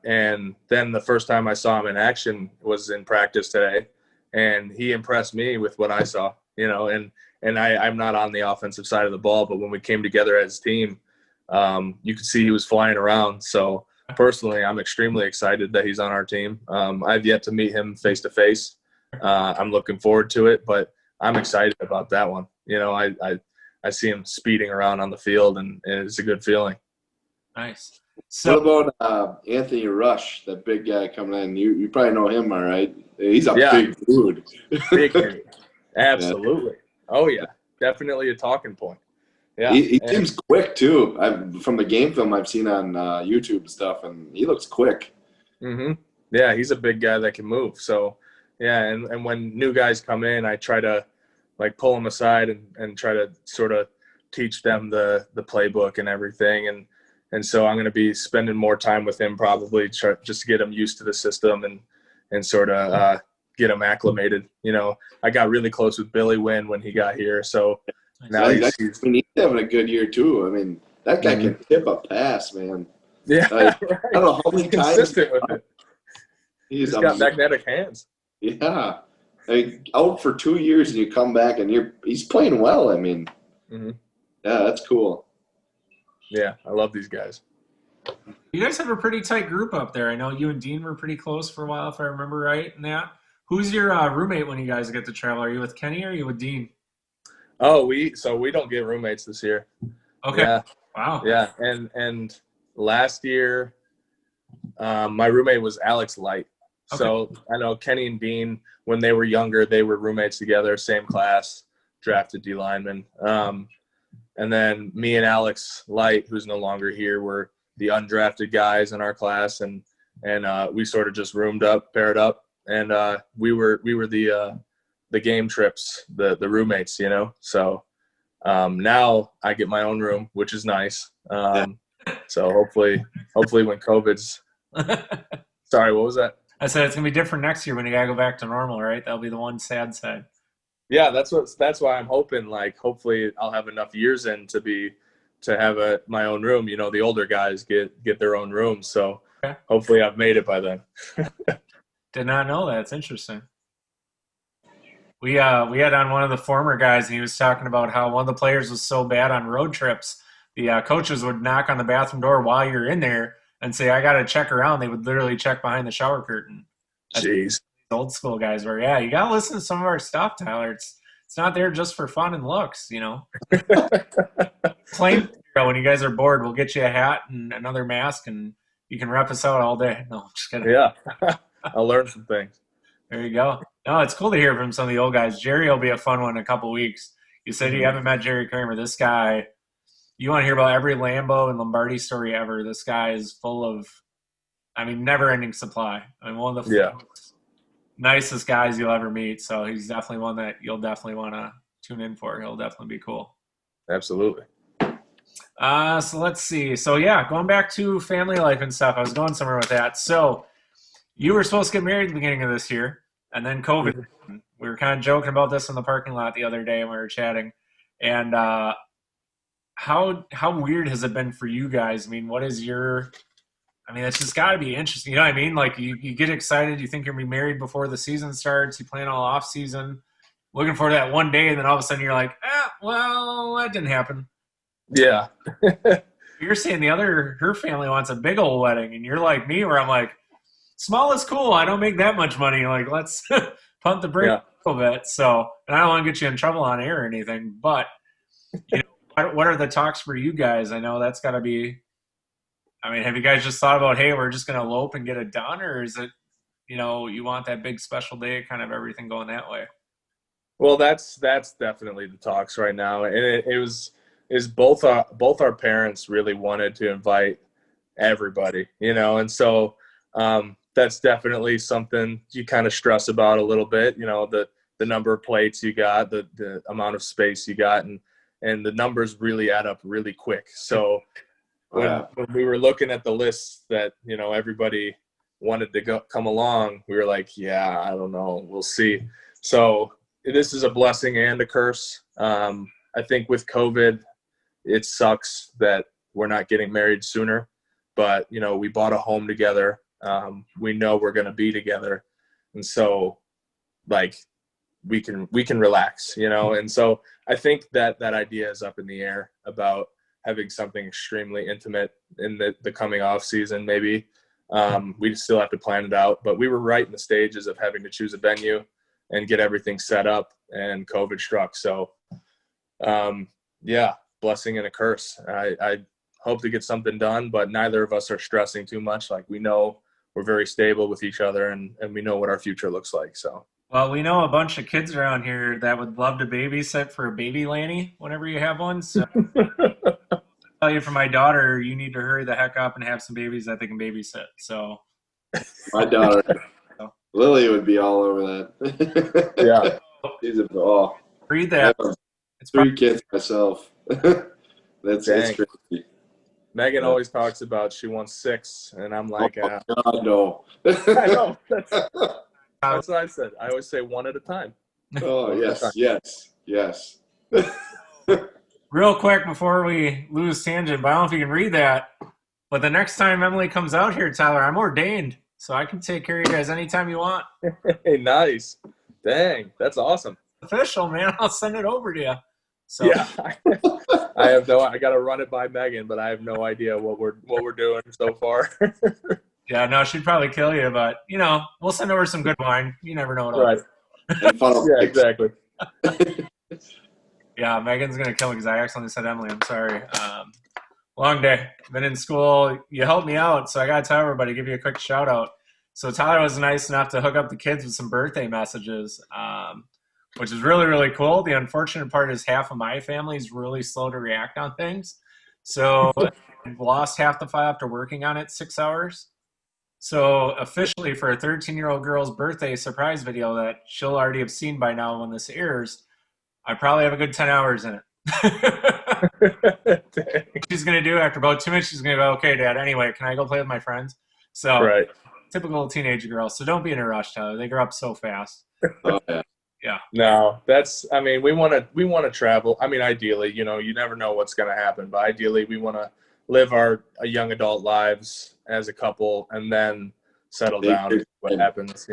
And then the first time I saw him in action was in practice today, and he impressed me with what I saw. And I'm not on the offensive side of the ball, but when we came together as a team, you could see he was flying around. So personally, I'm extremely excited that he's on our team. I've yet to meet him face to face. I'm looking forward to it, but I'm excited about that one. I see him speeding around on the field, and it's a good feeling. Nice. So what about Anthony Rush, that big guy coming in? You probably know him, all right? He's a big dude. Big dude. Absolutely. Oh, yeah. Definitely a talking point. Yeah. He seems quick, too. From the game film I've seen on YouTube and stuff, and he looks quick. Yeah, he's a big guy that can move. So, yeah, and when new guys come in, I try to, pull them aside and try to sort of teach them the playbook and everything. And so I'm going to be spending more time with him probably just to get him used to the system and sort of get him acclimated. I got really close with Billy Wynn when he got here. So now he's having a good year too. I mean, that guy can tip a pass, man. Yeah, right. I don't know how many he's consistent times. with it. He's got magnetic hands. Yeah. I mean, out for 2 years and you come back and he's playing well. I mean, yeah, that's cool. Yeah, I love these guys. You guys have a pretty tight group up there. I know you and Dean were pretty close for a while, if I remember right. And that. Who's your roommate when you guys get to travel? Are you with Kenny or are you with Dean? Oh, we don't get roommates this year. Okay. Yeah. Wow. Yeah, and last year, my roommate was Alex Light. Okay. So I know Kenny and Dean, when they were younger, they were roommates together, same class, drafted D lineman. And then me and Alex Light, who's no longer here, were the undrafted guys in our class, and we sort of just paired up, and we were the game trips, the roommates, So now I get my own room, which is nice. So hopefully when COVID's sorry, what was that? I said it's gonna be different next year when you gotta go back to normal, right? That'll be the one sad side. Yeah, that's why I'm hoping, like, hopefully I'll have enough years in to have my own room. You know, the older guys get their own room, so Okay. hopefully I've made it by then. Did not know that. It's interesting. We had on one of the former guys, and he was talking about how one of the players was so bad on road trips, the coaches would knock on the bathroom door while you're in there and say, "I got to check around." They would literally check behind the shower curtain. Jeez. Old school guys were, yeah, you got to listen to some of our stuff, Tyler. It's not there just for fun and looks, you know. Claim when you guys are bored, we'll get you a hat and another mask, and you can rep us out all day. No, I'm just kidding. Yeah, I'll learn some things. There you go. No, it's cool to hear from some of the old guys. Jerry will be a fun one in a couple weeks. You said you haven't met Jerry Kramer. This guy, you want to hear about every Lambeau and Lombardi story ever. This guy is full of, never-ending supply. One of the nicest guys you'll ever meet. So he's definitely one that you'll definitely want to tune in for. He'll definitely be cool. Absolutely. So let's see. So yeah, going back to family life and stuff. I was going somewhere with that. So you were supposed to get married at the beginning of this year, and then COVID. Mm-hmm. We were kind of joking about this in the parking lot the other day when we were chatting. And how weird has it been for you guys? What is your it's just got to be interesting. You know what I mean? Like, you get excited. You think you're going to be married before the season starts. You plan all off season, looking for that one day, and then all of a sudden you're like, well, that didn't happen. Yeah. You're saying her family wants a big old wedding, and you're like me, where I'm like, small is cool. I don't make that much money. Like, let's pump the brake a little bit. So, and I don't want to get you in trouble on air or anything, but what are the talks for you guys? I know that's got to be. Have you guys just thought about, hey, we're just going to elope and get it done? Or is it, you want that big special day, kind of everything going that way? Well, that's definitely the talks right now. And it was both our parents really wanted to invite everybody, and so that's definitely something you kind of stress about a little bit, the number of plates you got, the amount of space you got, and the numbers really add up really quick. So when we were looking at the lists that, everybody wanted to come along, we were like, yeah, I don't know. We'll see. So this is a blessing and a curse. I think with COVID, it sucks that we're not getting married sooner, but, we bought a home together. We know we're going to be together. And so like we can relax, and so I think that idea is up in the air about having something extremely intimate in the coming off season. Maybe we still have to plan it out, but we were right in the stages of having to choose a venue and get everything set up, and COVID struck. So blessing and a curse. I hope to get something done, but neither of us are stressing too much. Like, we know we're very stable with each other, and we know what our future looks like. So. Well, we know a bunch of kids around here that would love to babysit for a baby Lanny whenever you have one. So I'll tell you, for my daughter, you need to hurry the heck up and have some babies that they can babysit. So my daughter, Lily, would be all over that. Yeah. She's read that. It's 3 kids myself. That's crazy. Megan always talks about she wants 6, and I'm like, God, no. I know. That's what I said. I always say 1 at a time. Oh, yes. Real quick before we lose tangent, but I don't know if you can read that. But the next time Emily comes out here, Tyler, I'm ordained, so I can take care of you guys anytime you want. Hey, nice. Dang, that's awesome. Official, man. I'll send it over to you. So. Yeah, I got to run it by Megan, but I have no idea what we're doing so far. Yeah, no, she'd probably kill you, but, we'll send over some good wine. You never know what right. Yeah, exactly. Yeah, Megan's going to kill me because I accidentally said Emily. I'm sorry. Long day. Been in school. You helped me out, so I got to tell everybody, give you a quick shout out. So Tyler was nice enough to hook up the kids with some birthday messages, which is really, really cool. The unfortunate part is half of my family is really slow to react on things. So I've lost half the file after working on it 6 hours. So officially, for a 13-year-old girl's birthday surprise video that she'll already have seen by now when this airs, I probably have a good 10 hours in it. She's going to do after about 2 minutes, she's going to go, okay, Dad, anyway, can I go play with my friends? So right. typical teenage girl. So don't be in a rush, Tyler. They grow up so fast. Oh, yeah. Yeah. No, we want to travel. I mean, ideally, you never know what's going to happen, but ideally we want to live our young adult lives as a couple and then settle down and see what happens.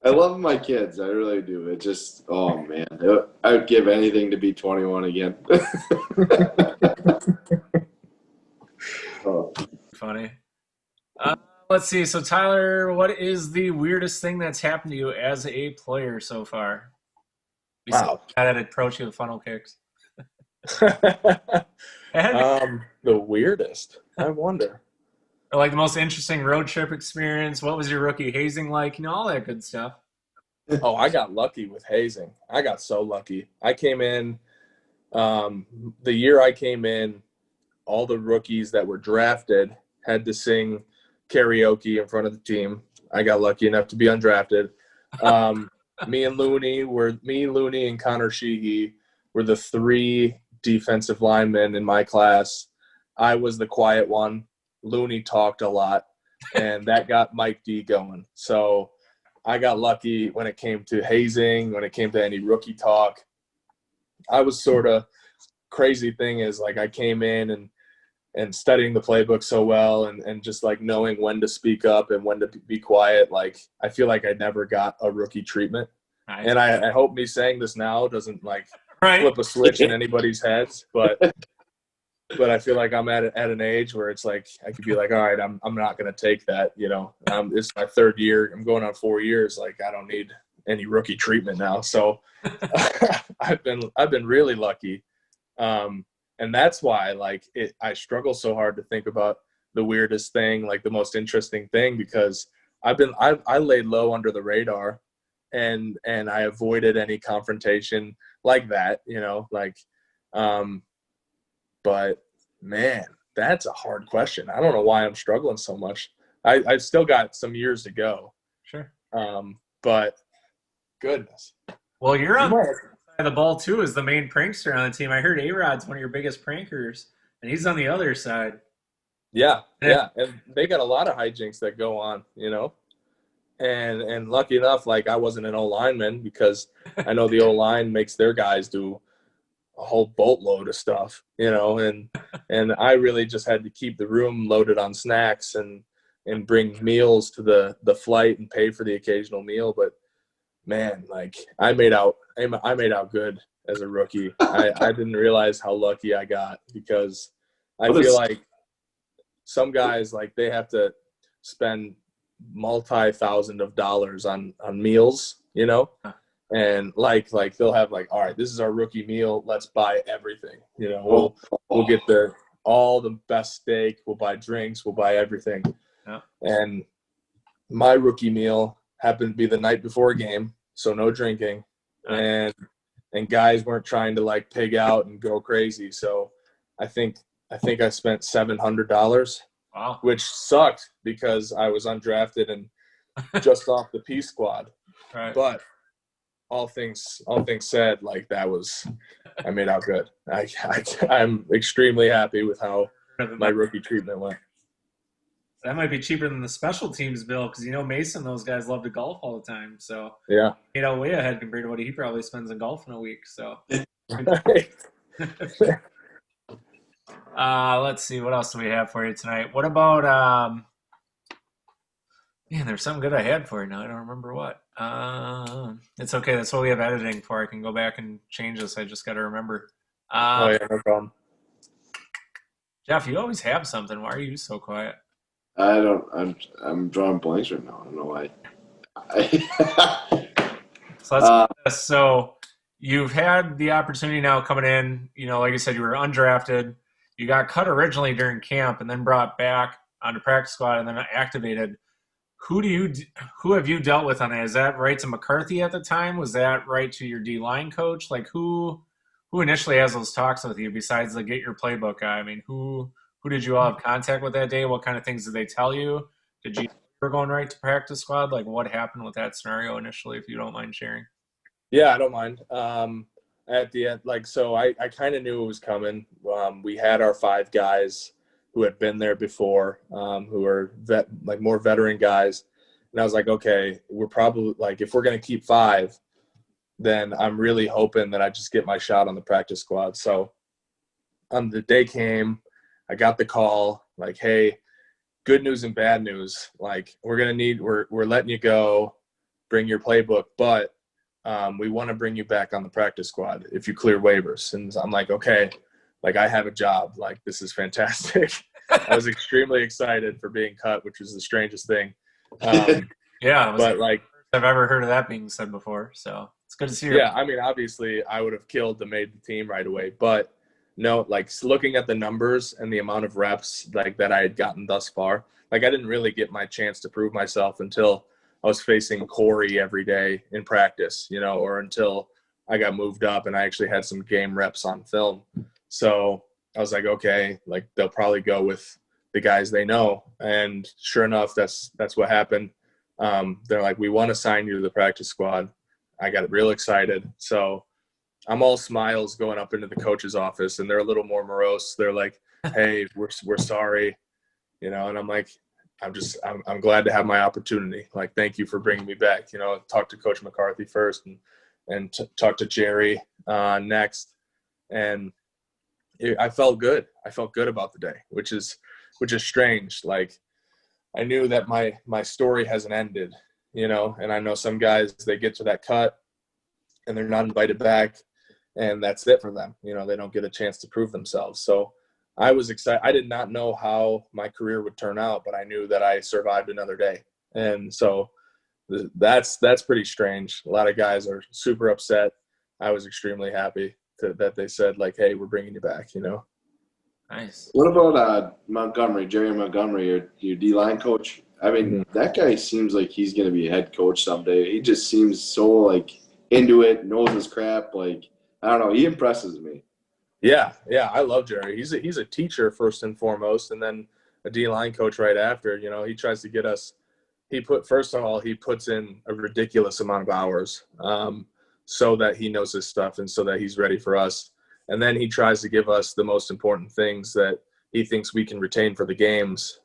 I love my kids. I really do. It just, oh man, I would give anything to be 21 again. Oh. Funny. Let's see. So, Tyler, what is the weirdest thing that's happened to you as a player so far? Wow. That approach you with funnel kicks. The weirdest. I wonder. Or like the most interesting road trip experience. What was your rookie hazing like? All that good stuff. Oh, I got lucky with hazing. I got so lucky. I came in, the year I came in, all the rookies that were drafted had to sing karaoke in front of the team. I got lucky enough to be undrafted. Me, Looney, and Connor Sheehy were the 3 defensive linemen in my class. I was the quiet one. Looney talked a lot, and that got Mike D going. So I got lucky when it came to hazing, when it came to any rookie talk. I was sort of crazy thing is like I came in and studying the playbook so well and just like knowing when to speak up and when to be quiet. Like I feel like I never got a rookie treatment. Nice. And I hope me saying this now doesn't like Right. flip a switch in anybody's heads, but I feel like I'm at an age where it's like I could be like, all right, I'm not going to take that. It's my 3rd year. I'm going on 4 years. Like I don't need any rookie treatment now. So I've been really lucky, and that's why like I struggle so hard to think about the weirdest thing, like the most interesting thing, because I laid low under the radar, and I avoided any confrontation like that. But man, that's a hard question. I don't know why I'm struggling so much. I've still got some years to go. Sure. But goodness. Well, you're on the side of the ball too as the main prankster on the team. I heard A-Rod's one of your biggest prankers, and he's on the other side. Yeah. And they got a lot of hijinks that go on, And lucky enough, like I wasn't an O-lineman because I know the O-line makes their guys do a whole boatload of stuff, and I really just had to keep the room loaded on snacks and bring meals to the flight and pay for the occasional meal. But man, like I made out good as a rookie. I didn't realize how lucky I got because I feel like some guys, like they have to spend multi-thousand of dollars on meals, and like they'll have like, all right, this is our rookie meal, let's buy everything. We'll get all the best steak, we'll buy drinks, we'll buy everything. Yeah. And my rookie meal happened to be the night before a game, so no drinking, and guys weren't trying to like pig out and go crazy. So I think I spent $700. Wow. Which sucked because I was undrafted and just off the P squad. Right. But all things said, like I made out good. I'm extremely happy with how my rookie treatment went. That might be cheaper than the special teams bill because Mason, those guys love to golf all the time. So yeah, way ahead compared to what he probably spends in golf in a week. So. Let's see. What else do we have for you tonight? What about man, there's something good I had for you now. I don't remember what. It's okay. That's what we have editing for. I can go back and change this. I just got to remember. Oh yeah, no problem. Jeff, you always have something. Why are you so quiet? I don't. I'm drawing blanks right now. I don't know why. So let's do this. So you've had the opportunity now coming in. Like I said, you were undrafted. You got cut originally during camp and then brought back onto practice squad and then activated. Who have you dealt with on that? Is that right to McCarthy at the time? Was that right to your D-line coach? Like who initially has those talks with you besides the get your playbook guy? I mean, who did you all have contact with that day? What kind of things did they tell you? Did you were going right to practice squad? Like what happened with that scenario initially, if you don't mind sharing? Yeah, I don't mind. At the end, so I kind of knew it was coming. We had our 5 guys who had been there before, who are more veteran guys. And I was like, okay, we're probably like, if we're going to keep 5, then I'm really hoping that I just get my shot on the practice squad. So the day came, I got the call like, hey, good news and bad news. Like, we're letting you go, bring your playbook, but we want to bring you back on the practice squad if you clear waivers. And I'm like, okay, like I have a job. Like, this is fantastic. I was extremely excited for being cut, which was the strangest thing. Yeah, but like, I've ever heard of that being said before. So it's good to see you. Yeah, I mean, obviously I would have killed to made the team right away, but no, like looking at the numbers and the amount of reps like that I had gotten thus far, like I didn't really get my chance to prove myself until I was facing Corey every day in practice, or until I got moved up and I actually had some game reps on film. So I was like, okay, like they'll probably go with the guys they know. And sure enough, that's what happened. They're like, we want to sign you to the practice squad. I got real excited. So I'm all smiles going up into the coach's office, and they're a little more morose. They're like, hey, we're sorry, and I'm like, I'm glad to have my opportunity. Like, thank you for bringing me back. Talk to Coach McCarthy first and talk to Jerry next. And I felt good. I felt good about the day, which is strange. Like, I knew that my story hasn't ended, and I know some guys, they get to that cut and they're not invited back, and that's it for them. They don't get a chance to prove themselves. So I was excited. I did not know how my career would turn out, but I knew that I survived another day. And so that's pretty strange. A lot of guys are super upset. I was extremely happy that they said, like, hey, we're bringing you back, Nice. What about Montgomery, Jerry Montgomery, your D-line coach? I mean, that guy seems like he's going to be a head coach someday. He just seems so, like, into it, knows his crap. Like, I don't know. He impresses me. Yeah, I love Jerry. He's a teacher first and foremost, and then a D-line coach right after. He tries to get us – he puts in a ridiculous amount of hours so that he knows his stuff and so that he's ready for us. And then he tries to give us the most important things that he thinks we can retain for the games.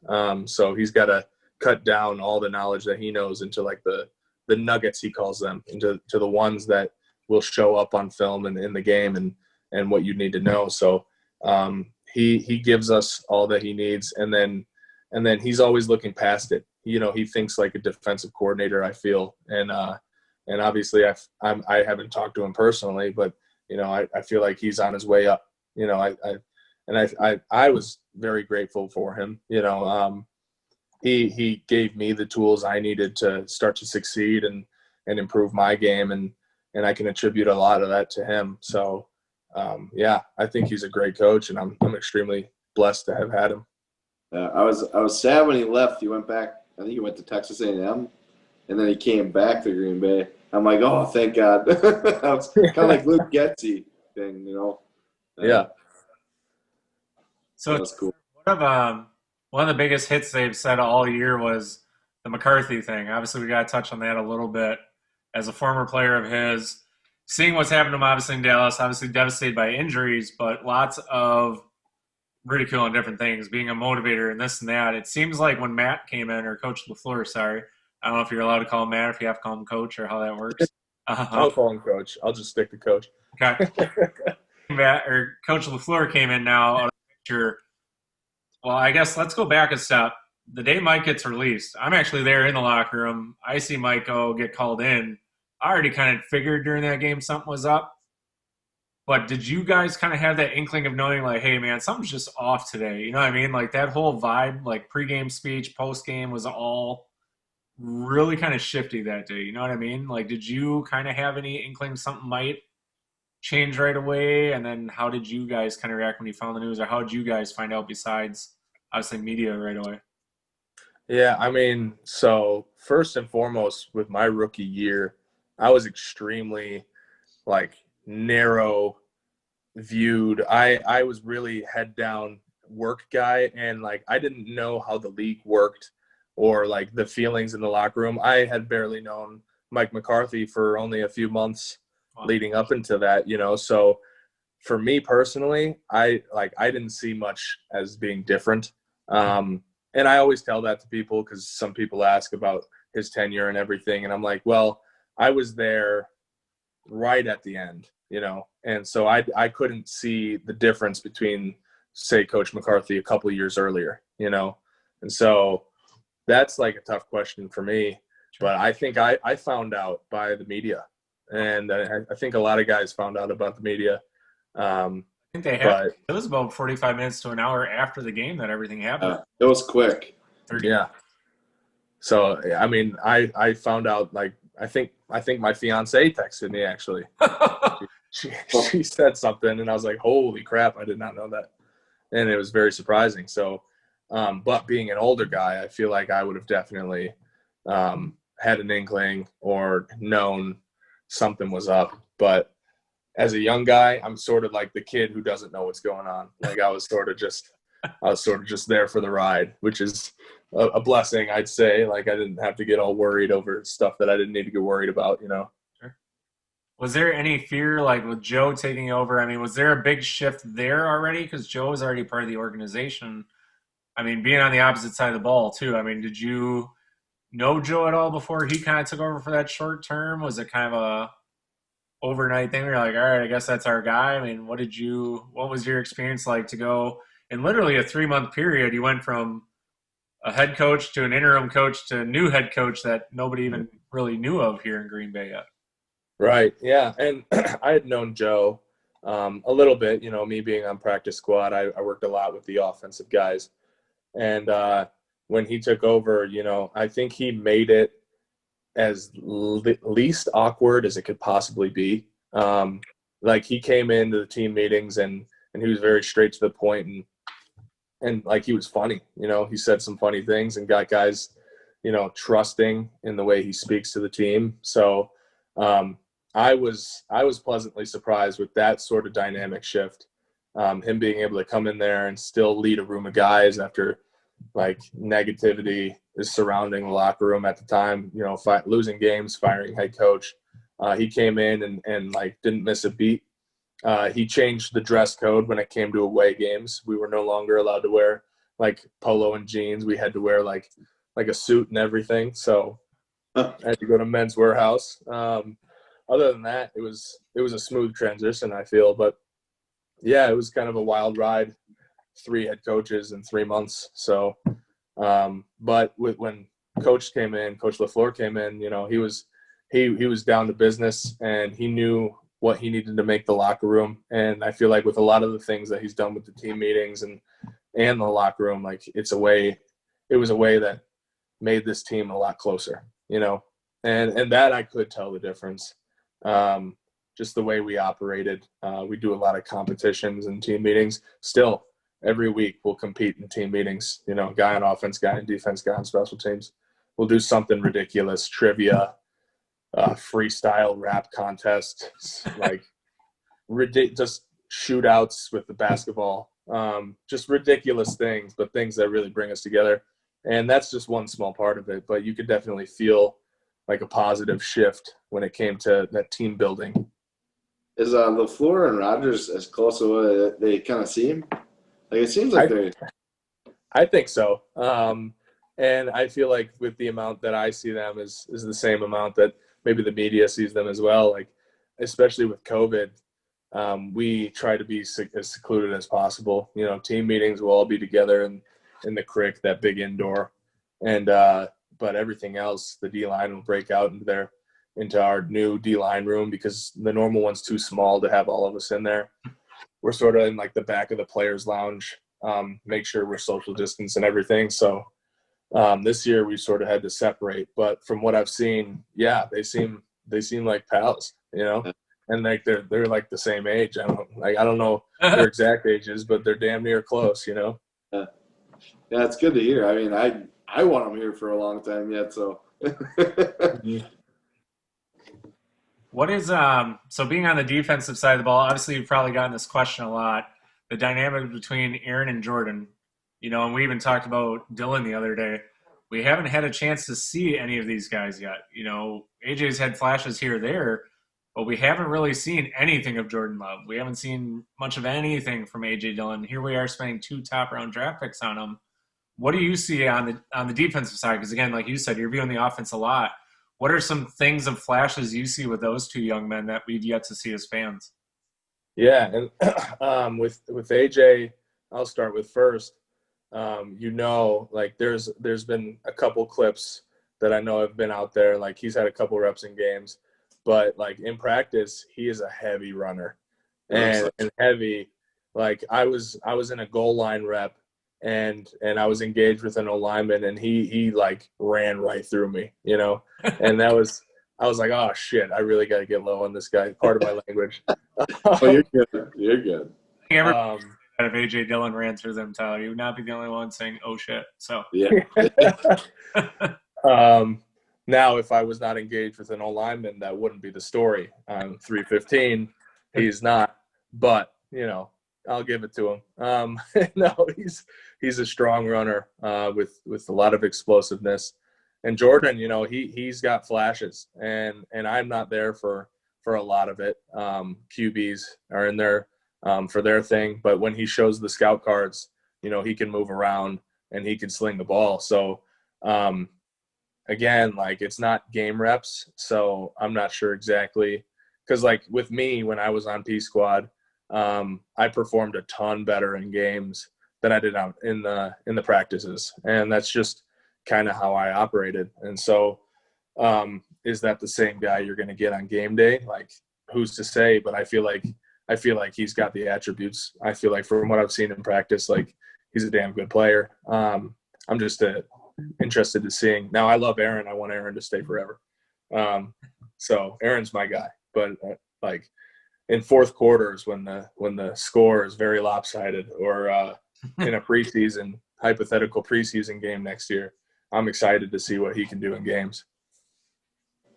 So he's got to cut down all the knowledge that he knows into like the nuggets, he calls them, into the ones that will show up on film and in the game and what you need to know. So he gives us all that he needs. And then he's always looking past it. He thinks like a defensive coordinator, I feel. And obviously I haven't talked to him personally, but I feel like he's on his way up. I was very grateful for him. He gave me the tools I needed to start to succeed and improve my game, and I can attribute a lot of that to him. So I think he's a great coach, and I'm extremely blessed to have had him. I was sad when he left. He went back. I think he went to Texas A&M, and then he came back to Green Bay. I'm like, oh, thank God. It's kind of like Luke Getzey thing, Yeah. So that's cool. One of the biggest hits they've said all year was the McCarthy thing. Obviously, we got to touch on that a little bit. As a former player of his, seeing what's happened to him, obviously in Dallas, obviously devastated by injuries, but lots of ridicule and different things, being a motivator and this and that. It seems like when Matt came in, or Coach LaFleur, sorry, I don't know if you're allowed to call him Matt, if you have to call him Coach, or how that works. I'll call him Coach. I'll just stick to Coach. Okay. Matt, or Coach LaFleur came in now out of the picture. Well, I guess let's go back a step. The day Mike gets released, I'm actually there in the locker room. I see Mike get called in. I already kind of figured during that game something was up. But did you guys kind of have that inkling of knowing, like, hey, man, something's just off today? You know what I mean? Like, that whole vibe, like, pregame speech, postgame was all really kind of shifty that day. You know what I mean? Like, did you kind of have any inkling something might change right away? And then how did you guys kind of react when you found the news? Or how did you guys find out besides, obviously, media right away? Yeah, I mean, so first and foremost, with my rookie year, I was extremely, like, narrow viewed. I was really head down work guy, and like I didn't know how the league worked or like the feelings in the locker room. I had barely known Mike McCarthy for only a few months leading up into that, so for me personally, I didn't see much as being different. And I always tell that to people because some people ask about his tenure and everything. And I'm like, well, I was there right at the end, and so I couldn't see the difference between, say, Coach McCarthy a couple of years earlier, and so that's like a tough question for me. But I think I found out by the media, and I think a lot of guys found out about the media. I think they had. It was about 45 minutes to an hour after the game that everything happened. It was quick. 30 yeah. So I mean, I found out, like, I think my fiance texted me actually. she said something, and I was like, holy crap, I did not know that, and it was very surprising. So, but being an older guy, I feel like I would have definitely had an inkling or known something was up. But as a young guy, I'm sort of like the kid who doesn't know what's going on. Like I was sort of just there for the ride, which is a blessing, I'd say. Like I didn't have to get all worried over stuff that I didn't need to get worried about, Sure. Was there any fear, like with Joe taking over? I mean, was there a big shift there already? Because Joe was already part of the organization. I mean, being on the opposite side of the ball too. I mean, did you know Joe at all before he kind of took over for that short term? Was it kind of a overnight thing where you're like, all right, I guess that's our guy? I mean, what was your experience like to go in literally a 3-month period? You went from a head coach to an interim coach to a new head coach that nobody even really knew of here in Green Bay yet. Right. Yeah. And I had known Joe a little bit, me being on practice squad, I worked a lot with the offensive guys. And when he took over, I think he made it as least awkward as it could possibly be. Like he came into the team meetings and he was very straight to the point, and like he was funny, he said some funny things and got guys, trusting in the way he speaks to the team. So I was pleasantly surprised with that sort of dynamic shift. Him being able to come in there and still lead a room of guys after like negativity is surrounding the locker room at the time, losing games, firing head coach. He came in and like didn't miss a beat. He changed the dress code when it came to away games. We were no longer allowed to wear like polo and jeans. We had to wear like a suit and everything. So I had to go to Men's Warehouse. Other than that, it was a smooth transition, I feel. But yeah, it was kind of a wild ride. 3 head coaches in 3 months. So, but when Coach LaFleur came in, he was down to business, and he knew what he needed to make the locker room. And I feel like with a lot of the things that he's done with the team meetings and the locker room, like it was a way that made this team a lot closer, and that I could tell the difference. Just the way we operated. We do a lot of competitions and team meetings. Still, every week we'll compete in team meetings, guy on offense, guy on defense, guy on special teams. We'll do something ridiculous, trivia, freestyle rap contest, like just shootouts with the basketball, just ridiculous things, but things that really bring us together. And that's just one small part of it, but you could definitely feel like a positive shift when it came to that team building. Is LaFleur and Rodgers as close to what they kind of seem? Like it seems like I think so. And I feel like with the amount that I see them is the same amount that maybe the media sees them as well. Like, especially with COVID, we try to be as secluded as possible. Team meetings will all be together in the crick, that big indoor. And, but everything else, the D-line will break out into our new D-line room because the normal one's too small to have all of us in there. We're sort of in like the back of the players' lounge, make sure we're social distance and everything. So this year we sort of had to separate, but from what I've seen, yeah, they seem like pals, and like they're like the same age. I don't know their exact ages, but they're damn near close, Yeah, it's good to hear. I mean, I want them here for a long time yet, so. What is so being on the defensive side of the ball, obviously you've probably gotten this question a lot, the dynamic between Aaron and Jordan, and we even talked about Dillon the other day. We haven't had a chance to see any of these guys yet. AJ's had flashes here or there, but we haven't really seen anything of Jordan Love. We haven't seen much of anything from AJ Dillon. Here we are spending 2 top-round draft picks on him. what do you see on the defensive side? Because again, like you said, you're viewing the offense a lot. What are some things and flashes you see with those two young men that we've yet to see as fans? Yeah, and with AJ, I'll start with first. Like there's been a couple clips that I know have been out there. Like he's had a couple reps in games, but like in practice, he is a heavy runner and heavy. Like I was in a goal line rep and I was engaged with an O-lineman and he like ran right through me, and I was like, oh shit, I really got to get low on this guy. Part of my language. Oh, you're good. You're good. If AJ Dillon ran through them, Tyler, you would not be the only one saying, oh shit. So yeah. Now, if I was not engaged with an O-lineman, that wouldn't be the story. I'm 315. He's not, but I'll give it to him. No, he's a strong runner with a lot of explosiveness. And Jordan, he's got flashes, and I'm not there for a lot of it. QBs are in there for their thing, but when he shows the scout cards, he can move around and he can sling the ball. So again, like it's not game reps, so I'm not sure exactly, because like with me when I was on P Squad, I performed a ton better in games than I did out in the practices, and that's just kind of how I operated. And so is that the same guy you're going to get on game day? Like who's to say? But I feel like he's got the attributes. I feel like from what I've seen in practice, like he's a damn good player. I'm just interested to seeing. Now I love Aaron. I want Aaron to stay forever. So Aaron's my guy. But like in fourth quarters when the score is very lopsided, or in a hypothetical preseason game next year, I'm excited to see what he can do in games.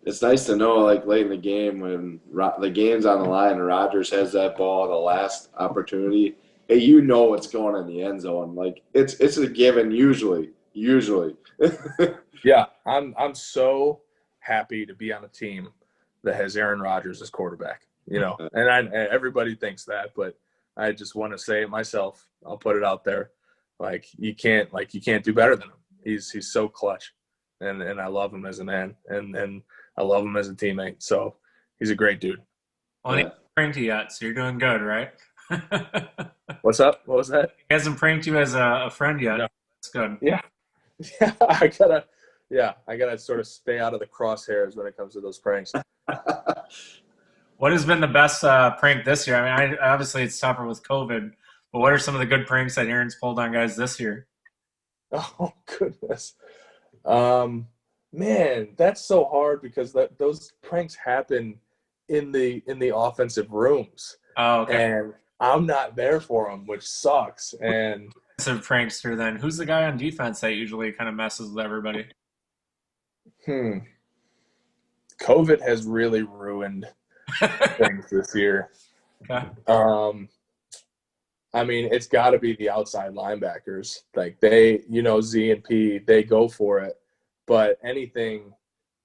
It's nice to know, like, late in the game when the game's on the line and Rodgers has that ball, the last opportunity, hey, it's going in the end zone. Like, it's a given usually. Yeah, I'm so happy to be on a team that has Aaron Rodgers as quarterback, and everybody thinks that, but I just want to say it myself. I'll put it out there. Like, you can't do better than him. He's so clutch, and I love him as a man, and I love him as a teammate. So he's a great dude. Well, he hasn't pranked you yet, so you're doing good, right? What's up? What was that? He hasn't pranked you as a friend yet. No. That's good. Yeah. I gotta sort of stay out of the crosshairs when it comes to those pranks. What has been the best prank this year? I mean, obviously it's tougher with COVID, but what are some of the good pranks that Aaron's pulled on guys this year? Oh goodness, man, that's so hard because those pranks happen in the offensive rooms. Oh, okay. And I'm not there for them, which sucks. And defensive prankster, then who's the guy on defense that usually kind of messes with everybody? COVID has really ruined things this year. Okay. I mean, it's got to be the outside linebackers. Like they, Z and P, they go for it. But anything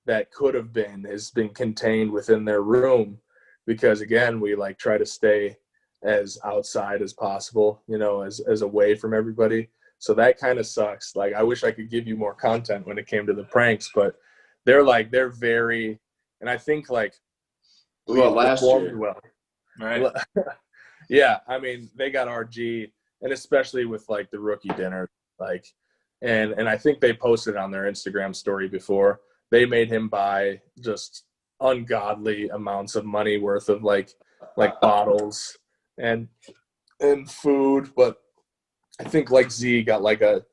that could have been has been contained within their room because, again, we like try to stay as outside as possible, as away from everybody. So that kind of sucks. Like, I wish I could give you more content when it came to the pranks, but they're very, and I think like, last year. Well. Right. Yeah, I mean, they got RG, and especially with like the rookie dinner, like, and I think they posted on their Instagram story before. They made him buy just ungodly amounts of money worth of like bottles and food, but I think like Z got like a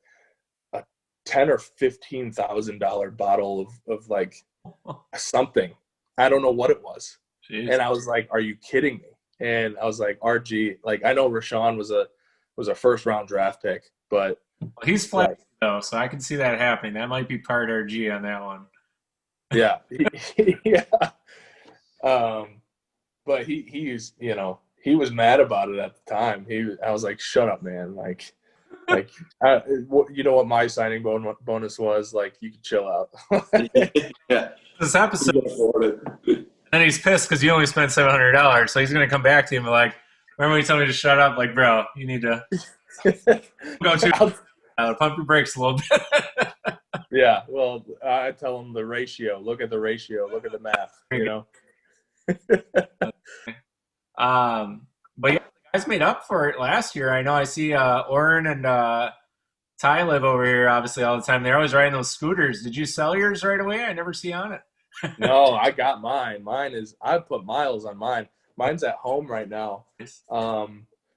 $10,000 or $15,000 bottle of like something. I don't know what it was. Jeez. And I was like, "Are you kidding me?" And I was like, "RG." Like, I know Rashawn was a first round draft pick, but he's flat though, so I can see that happening. That might be part RG on that one. Yeah, yeah. But he's he was mad about it at the time. I was like, "Shut up, man!" Like you know what my signing bonus was? Like, you can chill out. Yeah. This episode, and he's pissed because you only spent $700, so he's gonna come back to you and be like, "Remember when you told me to shut up?" Like, bro, you need to go to. Pump your brakes a little bit. Yeah, well, I tell them the ratio. Look at the ratio. Look at the math. But yeah, the guys made up for it last year. I know I see Oren and Ty live over here obviously all the time. They're always riding those scooters. Did you sell yours right away? I never see on it. No, I got mine. I put miles on mine. Mine's at home right now.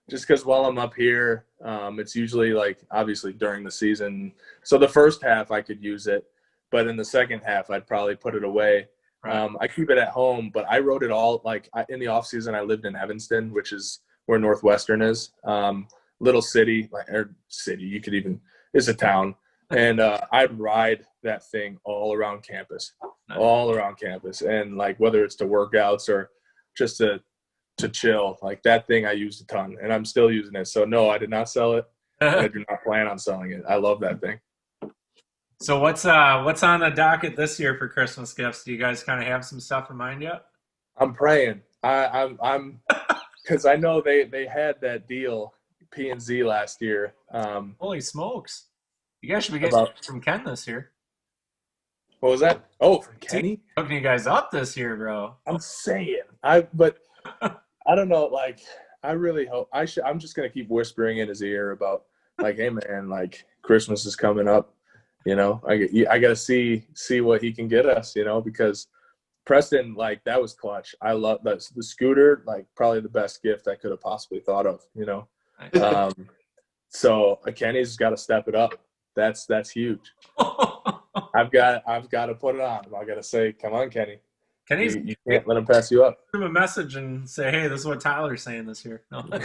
Just because while I'm up here, it's usually like obviously during the season. So the first half I could use it, but in the second half I'd probably put it away. Right. I keep it at home, but I rode it all in the off season. I lived in Evanston, which is where Northwestern is. Little city, it's a town, and I'd ride that thing all around campus, and like whether it's to workouts or just to chill, like that thing I used a ton, and I'm still using it. So no, I did not sell it. I do not plan on selling it. I love that thing. So what's on the docket this year for Christmas gifts? Do you guys kind of have some stuff in mind yet? I'm praying. I'm because I know they had that deal P&Z last year. Holy smokes! You guys should be getting from Ken this year. What was that? Oh, from Kenny? Hooking you guys up this year, bro. I'm saying. But I don't know. Like, I really hope I'm just gonna keep whispering in his ear about like, hey man, like Christmas is coming up. I gotta see what he can get us. Because Preston, like that was clutch. I love the scooter. Like probably the best gift I could have possibly thought of. So Kenny's got to step it up. That's huge. I've got to put it on. I got to say, come on, Kenny. Kenny's you can't let him pass you up. Give him a message and say, hey, this is what Tyler's saying this year. No. Do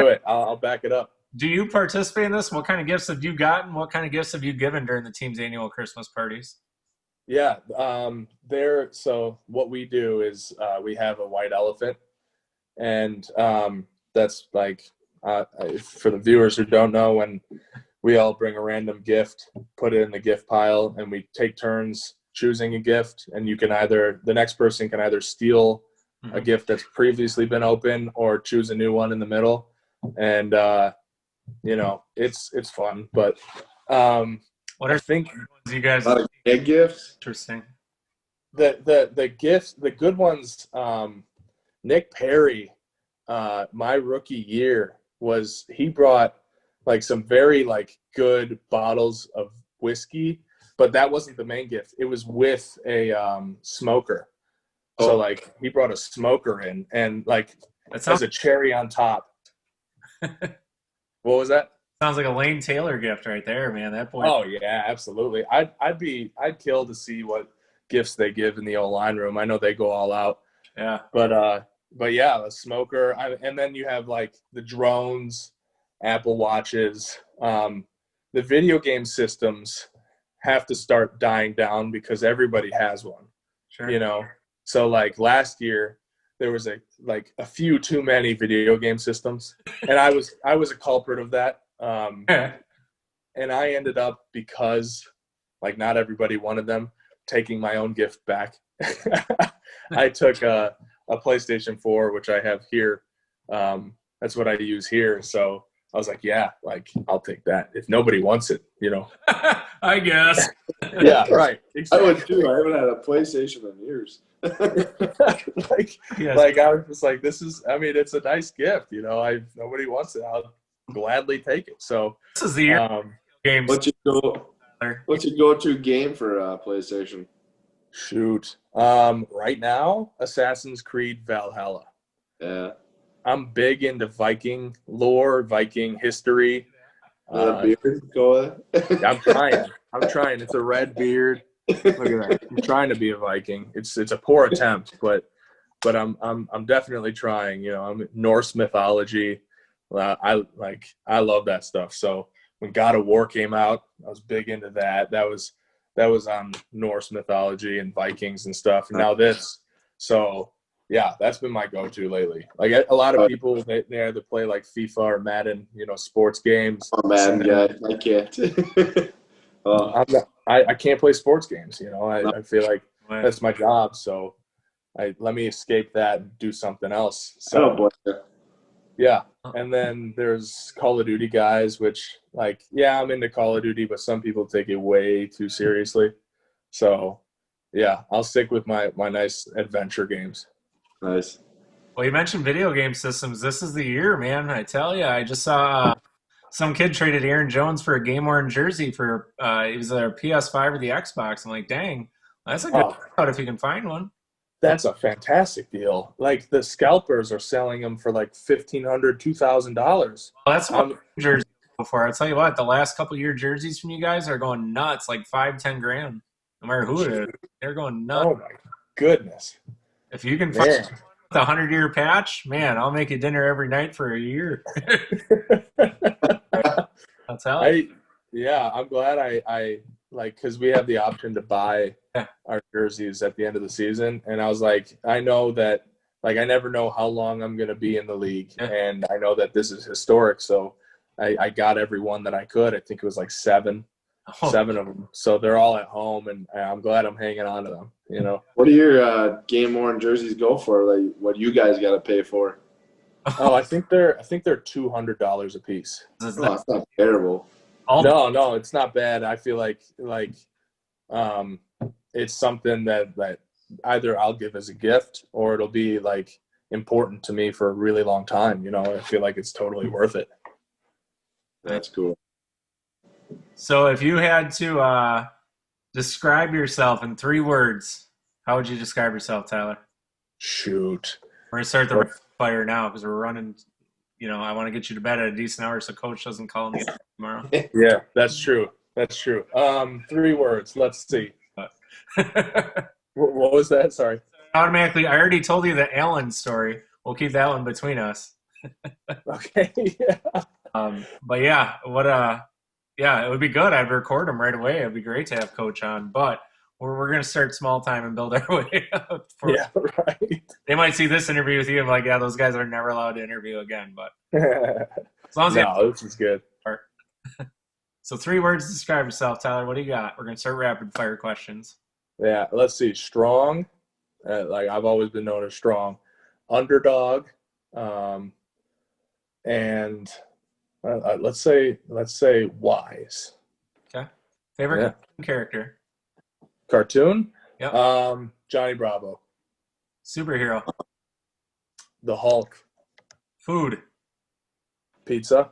it. I'll back it up. Do you participate in this? What kind of gifts have you gotten? What kind of gifts have you given during the team's annual Christmas parties? Yeah. So what we do is we have a white elephant, and that's like for the viewers who don't know, when we all bring a random gift, put it in the gift pile, and we take turns choosing a gift, and the next person can either steal a gift that's previously been open or choose a new one in the middle. And it's fun, but what are ones you guys big gifts? Interesting. The gifts, the good ones, Nick Perry, my rookie year, he brought like some very like good bottles of whiskey, but that wasn't the main gift. It was with a smoker. So like he brought a smoker in, and like as a cherry on top. What was that? Sounds like a Lane Taylor gift right there, man. That boy. Oh yeah, absolutely. I'd kill to see what gifts they give in the old line room. I know they go all out. Yeah. But yeah, a smoker, and then you have like the drones, Apple Watches. The video game systems have to start dying down because everybody has one. Sure. So like last year there was a few too many video game systems, and I was a culprit of that. And I ended up, because like not everybody wanted them, taking my own gift back. I took a PlayStation 4, which I have here. That's what I use here. So I was like, yeah, like I'll take that if nobody wants it, I guess. Yeah, right. Exactly. I would too. I haven't had a PlayStation in years. like I was just like, it's a nice gift, nobody wants it. I'll gladly take it. So this is the year games. What's your go-to game for PlayStation? Shoot. Right now, Assassin's Creed Valhalla. Yeah. I'm big into Viking lore, Viking history. Beard going? I'm trying. It's a red beard. Look at that. I'm trying to be a Viking. It's a poor attempt, but I'm definitely trying. I'm Norse mythology. I love that stuff. So when God of War came out, I was big into that. That was on Norse mythology and Vikings and stuff. And now this. So yeah, that's been my go-to lately. Like a lot of people, they either play like FIFA or Madden, sports games. Oh, Madden guy, I can't. I can't play sports games. I feel like that's my job. So let me escape that and do something else. So I don't blame you. yeah, And then there's Call of Duty guys, which, like, yeah, I'm into Call of Duty, but some people take it way too seriously. So, yeah, I'll stick with my nice adventure games. Nice. Well, you mentioned video game systems. This is the year, man. I tell you, I just saw some kid traded Aaron Jones for a game-worn jersey for it was their PS5 or the Xbox. I'm like, dang, that's a good out if you can find one. That's a fantastic deal. Like, the scalpers are selling them for like $1,500, $2,000. Well, that's what jerseys before. I'll tell you what, the last couple year jerseys from you guys are going nuts, like 5-10 grand. No matter who it is, they're going nuts. Oh my goodness! If you can find the 100-year patch, man, I'll make you dinner every night for a year. I'll tell you. Yeah, I'm glad I like, because we have the option to buy our jerseys at the end of the season, and I was like, I know that, like, I never know how long I'm going to be in the league, and I know that this is historic, so I got every one that I could. I think it was like seven of them. So they're all at home, and I'm glad I'm hanging on to them, you know. What do your game-worn jerseys go for? Like, what you guys got to pay for? Oh, I think they're $200 a piece. Oh, that's not terrible. No, it's not bad. I feel like it's something that either I'll give as a gift or it'll be like important to me for a really long time. You know, I feel like it's totally worth it. That's cool. So if you had to describe yourself in 3 words, how would you describe yourself, Tyler? Shoot. We're going to start the fire now because we're running. You know, I want to get you to bed at a decent hour so Coach doesn't call me tomorrow. Yeah, that's true. 3 words. Let's see. What was that? Sorry. Automatically, I already told you the Allen story. We'll keep that one between us. Okay. Yeah. But yeah, it would be good. I'd record them right away. It'd be great to have Coach on, but we're going to start small time and build our way up. Yeah, right. They might see this interview with you and be like, yeah, those guys are never allowed to interview again. But as long as this is good. So 3 words to describe yourself, Tyler. What do you got? We're going to start rapid fire questions. Yeah, let's see. Strong. Like, I've always been known as strong. Underdog. And let's say wise. Okay. Favorite character? Cartoon? Yeah. Johnny Bravo. Superhero? The Hulk. Food? Pizza.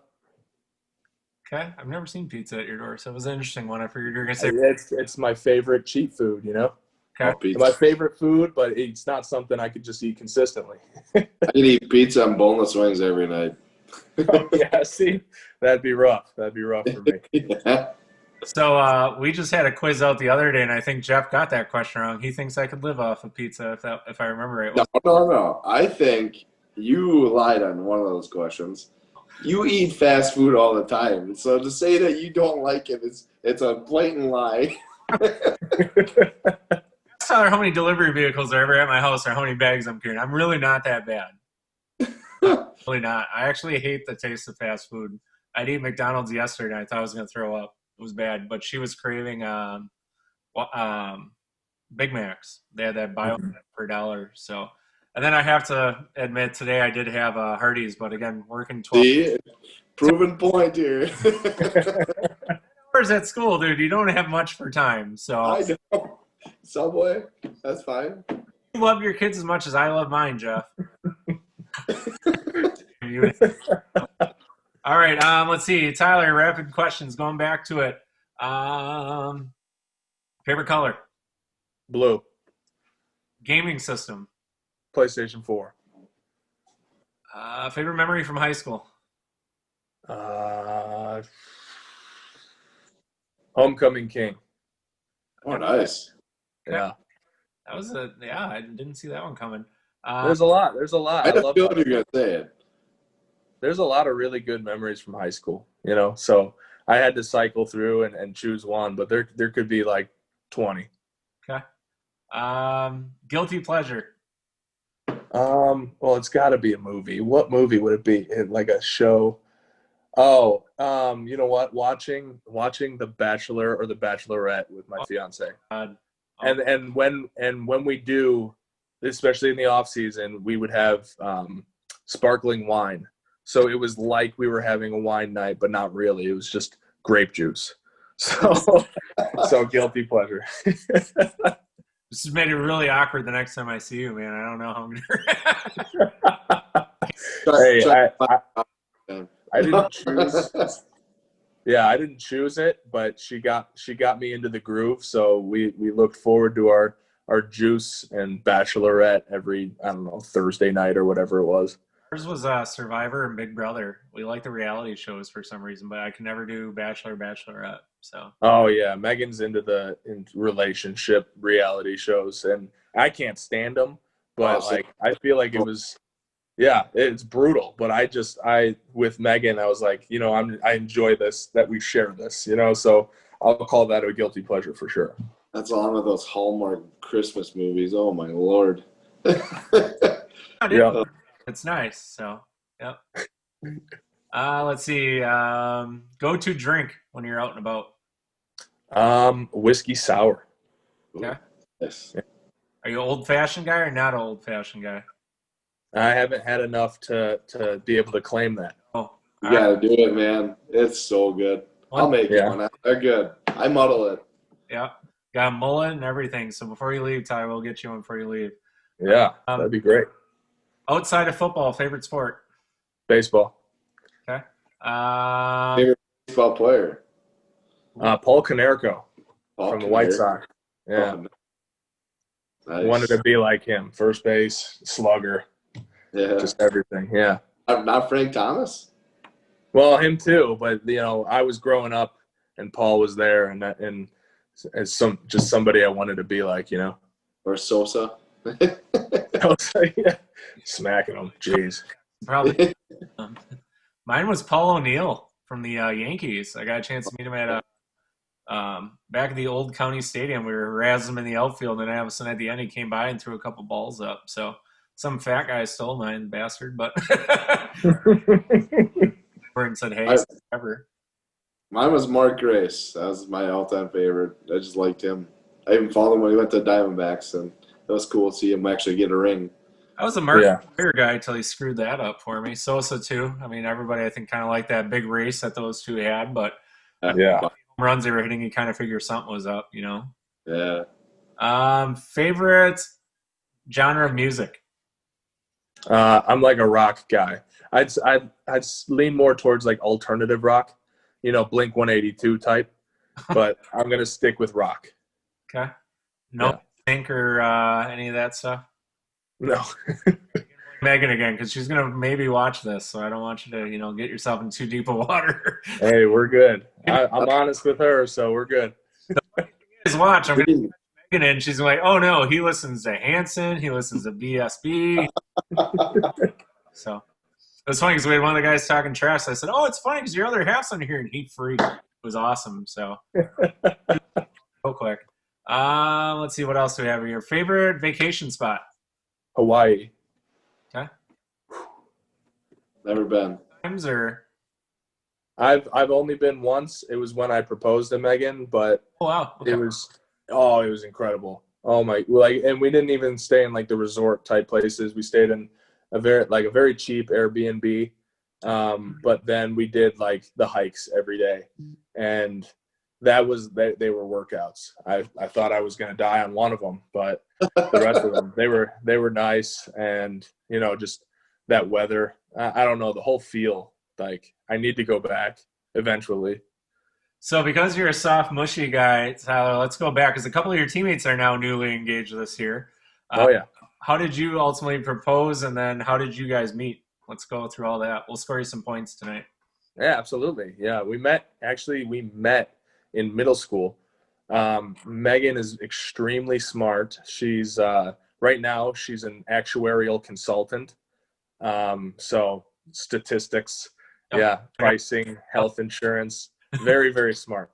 Okay. I've never seen pizza at your door, so it was an interesting one. I figured you were going to say it's my favorite cheat food, you know? Okay. My favorite food, but it's not something I could just eat consistently. I can eat pizza and boneless wings every night. Yeah, see? That'd be rough. That'd be rough for me. Yeah. So we just had a quiz out the other day, and I think Jeff got that question wrong. He thinks I could live off of pizza, if I remember right. No. I think you lied on one of those questions. You eat fast food all the time. So to say that you don't like it, it's a blatant lie. Tyler, how many delivery vehicles are ever at my house or how many bags I'm carrying? I'm really not that bad. Really not. I actually hate the taste of fast food. I'd eat McDonald's yesterday and I thought I was going to throw up. It was bad. But she was craving Big Macs. They had that bio per $1. So, and then I have to admit today I did have Hardee's, but again, working 12 See? Proven point here. hours at school, dude. You don't have much for time. So I know. Subway, that's fine. You love your kids as much as I love mine, Jeff. All right, let's see. Tyler, rapid questions. Going back to it. Favorite color? Blue. Gaming system? PlayStation 4. Favorite memory from high school? Homecoming King. Oh, nice. Yeah. That was I didn't see that one coming. There's a lot. I don't feel like you're going to say it. There's a lot of really good memories from high school, you know, so I had to cycle through and choose one, but there could be like 20. Okay. Guilty pleasure? Well, it's got to be a movie. What movie would it be? Like a show? Oh, you know what? Watching The Bachelor or The Bachelorette with my fiance. And when we do, especially in the off season, we would have sparkling wine. So it was like we were having a wine night, but not really. It was just grape juice. So, so guilty pleasure. This has made it really awkward the next time I see you, man. I don't know how I'm gonna. Hey, I didn't choose. Yeah, I didn't choose it, but she got me into the groove. So we looked forward to our juice and bachelorette every, I don't know, Thursday night or whatever it was. Ours was Survivor and Big Brother. We like the reality shows for some reason, but I can never do Bachelor, Bachelorette. So. Oh yeah, Megan's into relationship reality shows, and I can't stand them. But like, I feel like it was, yeah, it's brutal. But I with Megan, I was like, you know, I enjoy this, that we share this, you know. So I'll call that a guilty pleasure for sure. That's on with those Hallmark Christmas movies. Oh my Lord. Yeah. It's nice. So, yep. Let's see. Go-to drink when you're out and about. Whiskey sour. Okay. Yes. Are you an old-fashioned guy or not an old-fashioned guy? I haven't had enough to be able to claim that. Oh, You gotta do it, man. It's so good. I'll make one. They're good. I muddle it. Yeah. Got a mullet and everything. So before you leave, Ty, we'll get you one before you leave. Yeah, that'd be great. Outside of football, favorite sport? Baseball. Okay. Favorite baseball player? Paul Konerko from the White Konerko. Sox. Yeah. Nice. Wanted to be like him. First base, slugger, just everything. Yeah. Not Frank Thomas? Well, him too. But, you know, I was growing up and Paul was there, and as somebody I wanted to be like, you know. Or Sosa? Yeah. Smacking him. Jeez. Probably. Mine was Paul O'Neill from the Yankees. I got a chance to meet him at back at the old county stadium. We were razzing him in the outfield, and all of a sudden at the end he came by and threw a couple balls up. So some fat guy stole mine, bastard. But and said, "Hey, ever." Mine was Mark Grace. That was my all-time favorite. I just liked him. I even followed him when he went to Diamondbacks, and it was cool to see him actually get a ring. I was a Mark Player guy until he screwed that up for me. Sosa too. I mean, everybody I think kind of liked that big race that those two had, but home runs they were hitting, you kind of figure something was up, you know. Yeah. Favorite genre of music? I'm like a rock guy. I'd lean more towards like alternative rock, you know, Blink 182 type, but I'm gonna stick with rock. Okay. No Think or any of that stuff? No. Megan again, because she's gonna maybe watch this, so I don't want you to, you know, get yourself in too deep of water. Hey, we're good. I'm honest with her, so we're good. Just watch. I'm gonna Megan in. She's like, oh no, he listens to Hanson. He listens to BSB. So it was funny because we had one of the guys talking trash. I said, oh, it's funny because your other half's on here, and he freaked. It was awesome. So real quick. Let's see what else do we have here. Favorite vacation spot? Hawaii. Okay. Never been. Times or I've only been once. It was when I proposed to Megan, but okay. it was incredible. Oh my, and we didn't even stay in like the resort type places. We stayed in a very cheap Airbnb. But then we did like the hikes every day, and they were workouts. I thought I was going to die on one of them, but the rest of them, they were nice. And, you know, just that weather, I don't know, the whole feel, like I need to go back eventually. So because you're a soft, mushy guy, Tyler, let's go back because a couple of your teammates are now newly engaged this year. How did you ultimately propose, and then how did you guys meet? Let's go through all that. We'll score you some points tonight. Yeah, absolutely. Yeah, we met in middle school. Megan is extremely smart. She's right now she's an actuarial consultant. So statistics, pricing, health insurance, very, very smart.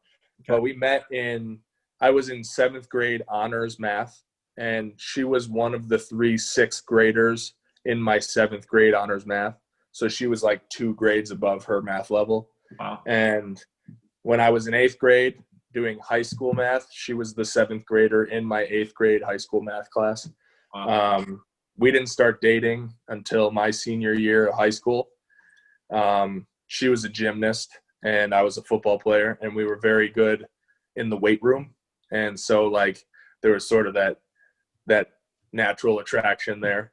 But we met I was in 7th grade honors math, and she was one of the 3 6th graders in my 7th grade honors math. So she was like 2 grades above her math level. Wow. And when I was in 8th grade doing high school math, she was the 7th grader in my 8th grade high school math class. Wow. We didn't start dating until my senior year of high school. She was a gymnast and I was a football player, and we were very good in the weight room. And so like there was sort of that natural attraction there.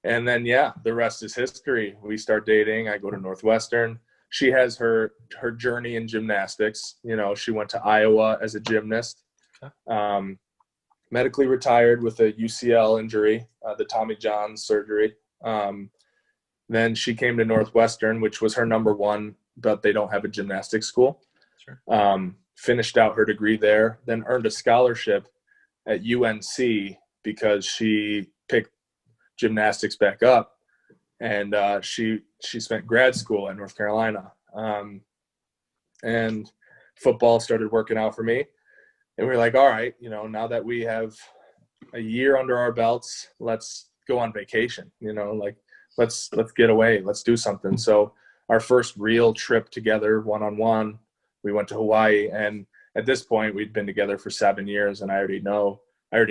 And then, yeah, the rest is history. We start dating. I go to Northwestern. She has her journey in gymnastics. You know, she went to Iowa as a gymnast, medically retired with a UCL injury, the Tommy John surgery. Then she came to Northwestern, which was her number one, but they don't have a gymnastics school. Sure. Finished out her degree there, then earned a scholarship at UNC because she picked gymnastics back up, and she spent grad school at North Carolina, and football started working out for me, and we were like, all right, you know, now that we have a year under our belts, let's go on vacation, you know, like let's get away, let's do something. So our first real trip together one-on-one, we went to Hawaii, and at this point we'd been together for 7 years, and I already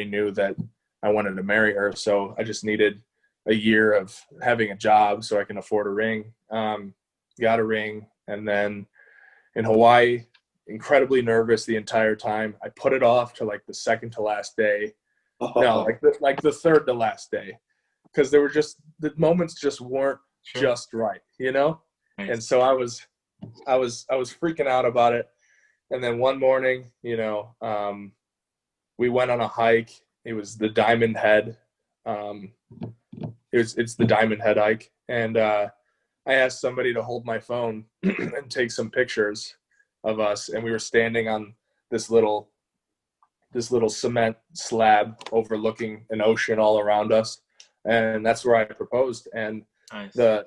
knew that I wanted to marry her. So I just needed a year of having a job so I can afford a ring. Got a ring. And then in Hawaii, incredibly nervous the entire time. I put it off to like the second to last day. No, like the third to last day. Because there were just, the moments just weren't just right, you know? Nice. And so I was freaking out about it. And then one morning, you know, we went on a hike. It was the Diamond Head. It's the Diamond Head hike. And I asked somebody to hold my phone and take some pictures of us. And we were standing on this little cement slab overlooking an ocean all around us. And that's where I proposed. And Nice. the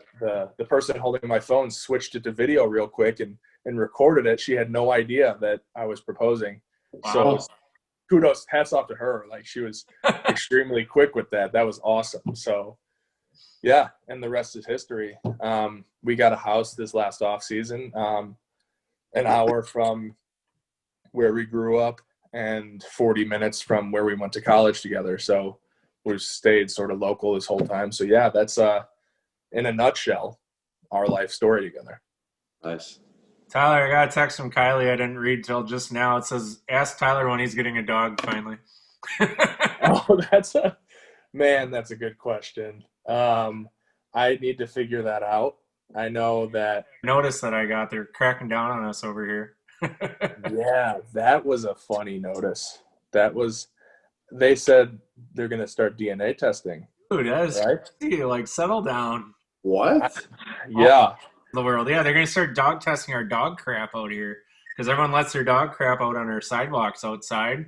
person holding my phone switched it to video real quick and recorded it. She had no idea that I was proposing. Wow. So kudos, hats off to her. Like, she was extremely quick with that. That was awesome. So yeah, and the rest is history. We got a house this last off season, an hour from where we grew up and 40 minutes from where we went to college together. So we've stayed sort of local this whole time. So yeah, that's in a nutshell our life story together. Nice. Tyler, I got a text from Kylie I didn't read till just now. It says, ask Tyler when he's getting a dog finally. Oh, that's a good question. I need to figure that out. I know that. Notice that I got, they're cracking down on us over here. Yeah, that was a funny notice. They said they're going to start DNA testing. Dude, that is right? crazy. Like, settle down. What? Yeah. The world. Yeah, they're going to start dog testing our dog crap out here because everyone lets their dog crap out on our sidewalks outside.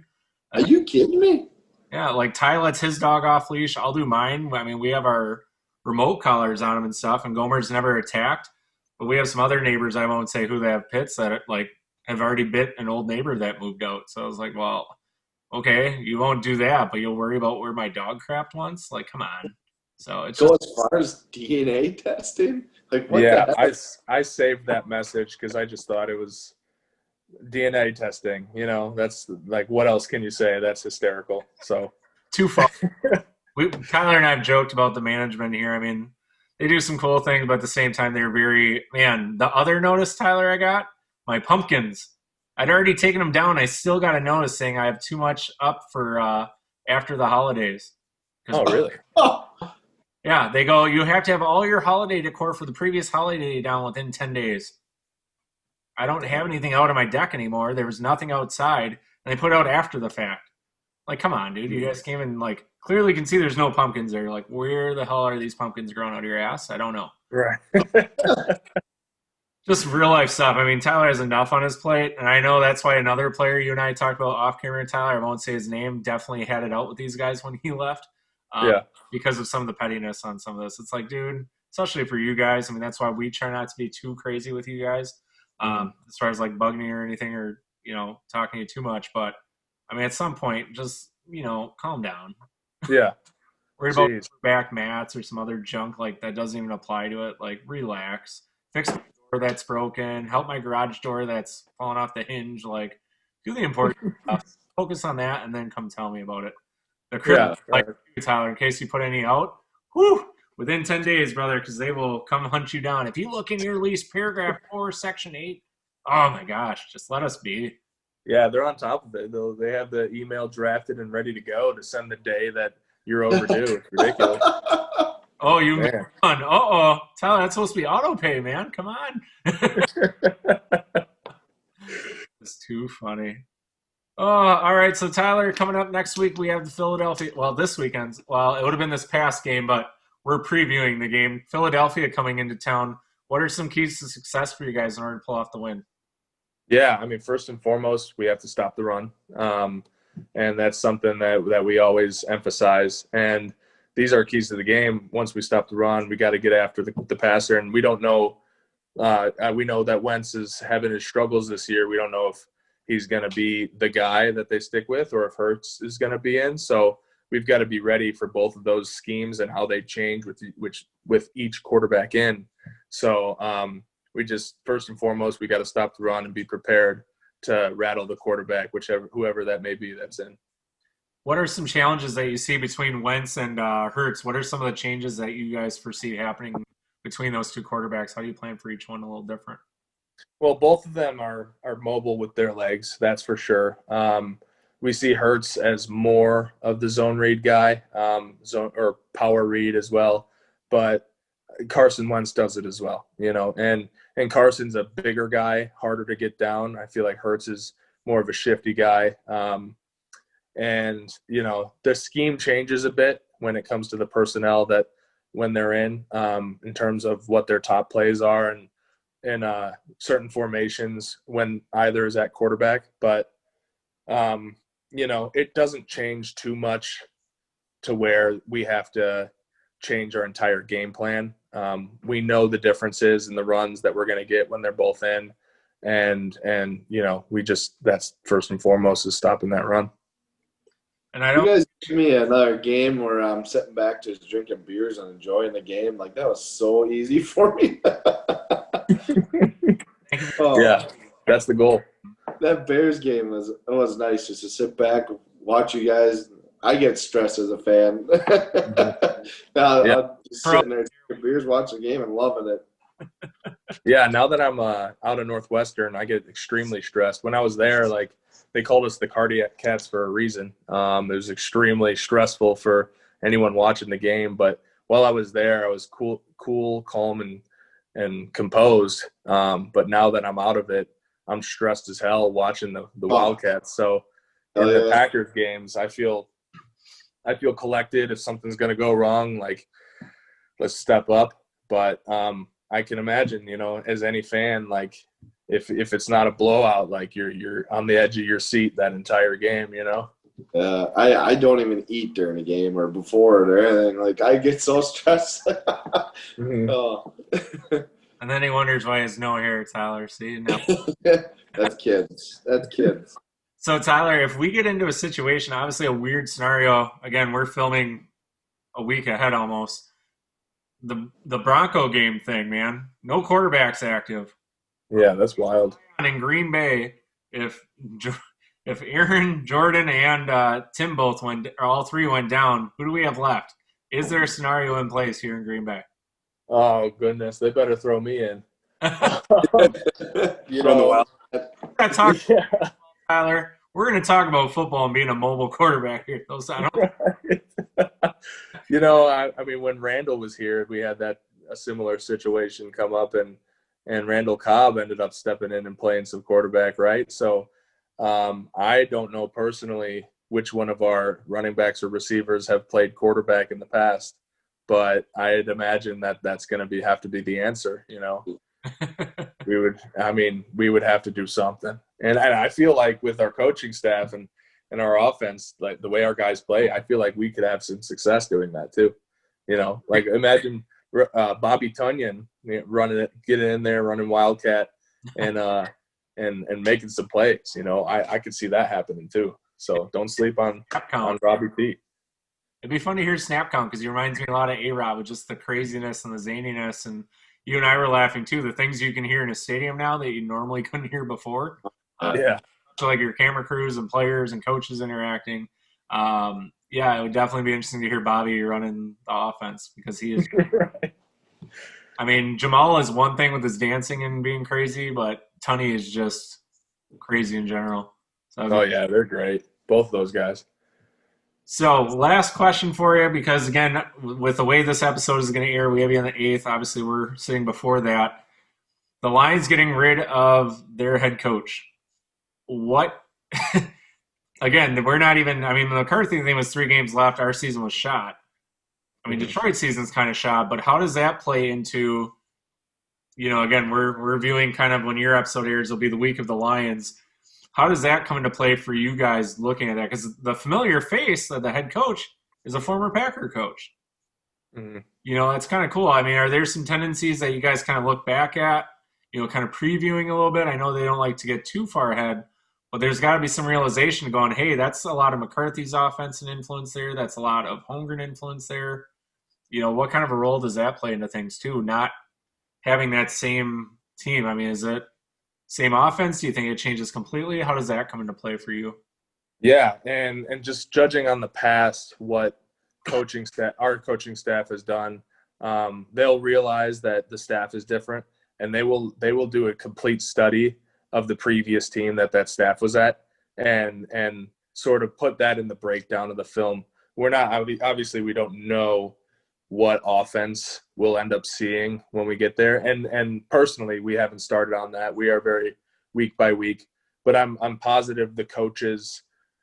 Are you kidding me? Yeah, like Ty lets his dog off leash. I'll do mine. I mean, we have our remote collars on him and stuff, and Gomer's never attacked. But we have some other neighbors, I won't say who, they have pits that like have already bit an old neighbor that moved out. So I was like, well, okay, you won't do that, but you'll worry about where my dog crapped once? Like, come on. So it's So just, as far as DNA testing, like what Yeah, the heck? I saved that message because I just thought it was DNA testing. You know, that's like, what else can you say? That's hysterical. So too far. Kyler and I have joked about the management here. I mean, they do some cool things, but at the same time, they're very, man, the other notice, Tyler, I got, my pumpkins. I'd already taken them down. I still got a notice saying I have too much up for after the holidays. Oh, really? Oh, Yeah, they go, you have to have all your holiday decor for the previous holiday down within 10 days. I don't have anything out on my deck anymore. There was nothing outside, and they put it out after the fact. Like, come on, dude. You guys came in, like, clearly can see there's no pumpkins there. Like, where the hell are these pumpkins growing out of your ass? I don't know. Right. Just real life stuff. I mean, Tyler has enough on his plate, and I know that's why another player you and I talked about off camera, Tyler, I won't say his name, definitely had it out with these guys when he left. Yeah. Because of some of the pettiness on some of this. It's like, dude, especially for you guys. I mean, that's why we try not to be too crazy with you guys, as far as like bugging you or anything, or, you know, talking to you too much. But I mean, at some point, just, you know, calm down. Yeah. Worried about Jeez. back mats or some other junk like that doesn't even apply to it. Like, relax. Fix my door that's broken. Help my garage door that's falling off the hinge. Like, do the important stuff. Focus on that, and then come tell me about it. The crew, Yeah. like Tyler, in case you put any out, whew, within 10 days, brother, because they will come hunt you down. If you look in your lease, paragraph 4, section 8, oh my gosh, just let us be. Yeah, they're on top of it. They have the email drafted and ready to go to send the day that you're overdue. It's ridiculous. Oh, you Man. on. Uh-oh. Tyler, that's supposed to be auto pay, man. Come on. It's too funny. Oh, all right. So, Tyler, coming up next week, we have the Philadelphia. Well, this weekend. Well, it would have been this past game, but we're previewing the game. Philadelphia coming into town. What are some keys to success for you guys in order to pull off the win? Yeah, I mean, first and foremost, we have to stop the run. And that's something that we always emphasize. And these are keys to the game. Once we stop the run, we got to get after the passer. And we don't know we know that Wentz is having his struggles this year. We don't know if he's going to be the guy that they stick with or if Hurts is going to be in. So we've got to be ready for both of those schemes and how they change with each quarterback in. So we just, first and foremost, we got to stop the run and be prepared to rattle the quarterback, whoever that may be that's in. What are some challenges that you see between Wentz and Hurts? What are some of the changes that you guys foresee happening between those two quarterbacks? How do you plan for each one a little different? Well, both of them are mobile with their legs, that's for sure. We see Hurts as more of the zone read guy, zone or power read as well, but Carson Wentz does it as well, and Carson's a bigger guy, harder to get down. I feel like Hurts is more of a shifty guy. And, the scheme changes a bit when it comes to the personnel that when they're in terms of what their top plays are and certain formations when either is at quarterback. But, it doesn't change too much to where we have to change our entire game plan. We know the differences in the runs that we're going to get when they're both in. And that's first and foremost is stopping that run. And I don't. You guys give me another game where I'm sitting back just drinking beers and enjoying the game. Like, that was so easy for me. Yeah, that's the goal. That Bears game was nice just to sit back, watch you guys. I get stressed as a fan. I'm just sitting there drinking beers, watching the game, and loving it. Yeah, now that I'm out of Northwestern, I get extremely stressed. When I was there, they called us the cardiac cats for a reason. It was extremely stressful for anyone watching the game. But while I was there, I was cool, calm, and composed. But now that I'm out of it, I'm stressed as hell watching the Wildcats. So in the Packers games, I feel collected. If something's going to go wrong, let's step up. But I can imagine, as any fan, if it's not a blowout, you're on the edge of your seat that entire game, I don't even eat during the game or before it or anything. I get so stressed. Mm-hmm. Oh. And then he wonders why he has no hair, Tyler. See, no. That's kids. So, Tyler, if we get into a situation, obviously a weird scenario, again, we're filming a week ahead almost. The Bronco game thing, man. No quarterbacks active. Yeah, that's wild. In Green Bay, if Aaron, Jordan, and Tim all three went down, who do we have left? Is there a scenario in place here in Green Bay? Oh, goodness. They better throw me in. Tyler, we're going to talk about football and being a mobile quarterback here. I mean, when Randall was here, we had a similar situation come up, and Randall Cobb ended up stepping in and playing some quarterback, right? So I don't know personally which one of our running backs or receivers have played quarterback in the past, but I'd imagine that's going to have to be the answer, We would have to do something. And I feel like with our coaching staff and our offense, the way our guys play, I feel like we could have some success doing that too. Imagine Bobby Tunyon getting in there, running Wildcat and making some plays. I could see that happening too. So don't sleep on Robbie P. It'd be fun to hear snap count because he reminds me a lot of A-Rod with just the craziness and the zaniness. And you and I were laughing too. The things you can hear in a stadium now that you normally couldn't hear before. Yeah. So like your camera crews and players and coaches interacting. Yeah, it would definitely be interesting to hear Bobby running the offense because he is. Right. I mean, Jamal is one thing with his dancing and being crazy, but Tunney is just crazy in general. Oh yeah, they're great. Both those guys. So, last question for you, because again, with the way this episode is going to air, we have you on the 8th. Obviously, we're sitting before that. The Lions getting rid of their head coach. What? Again, we're not even. I mean, the McCarthy thing was 3 games left. Our season was shot. I mean, Detroit's season's kind of shot, but how does that play into? Again, we're viewing kind of when your episode airs, it'll be the week of the Lions. How does that come into play for you guys looking at that? Because the familiar face of the head coach is a former Packer coach. Mm-hmm. That's kind of cool. I mean, are there some tendencies that you guys kind of look back at, kind of previewing a little bit? I know they don't like to get too far ahead, but there's got to be some realization going, hey, that's a lot of McCarthy's offense and influence there. That's a lot of Holmgren influence there. What kind of a role does that play into things too? Not having that same team. I mean, is it same offense? Do you think it changes completely? How does that come into play for you? Yeah, and just judging on the past, what our coaching staff has done, they'll realize that the staff is different, and they will do a complete study of the previous team that staff was at, and sort of put that in the breakdown of the film. We're not obviously we don't know what offense we'll end up seeing when we get there. And personally, we haven't started on that. We are very week by week, but I'm positive the coaches,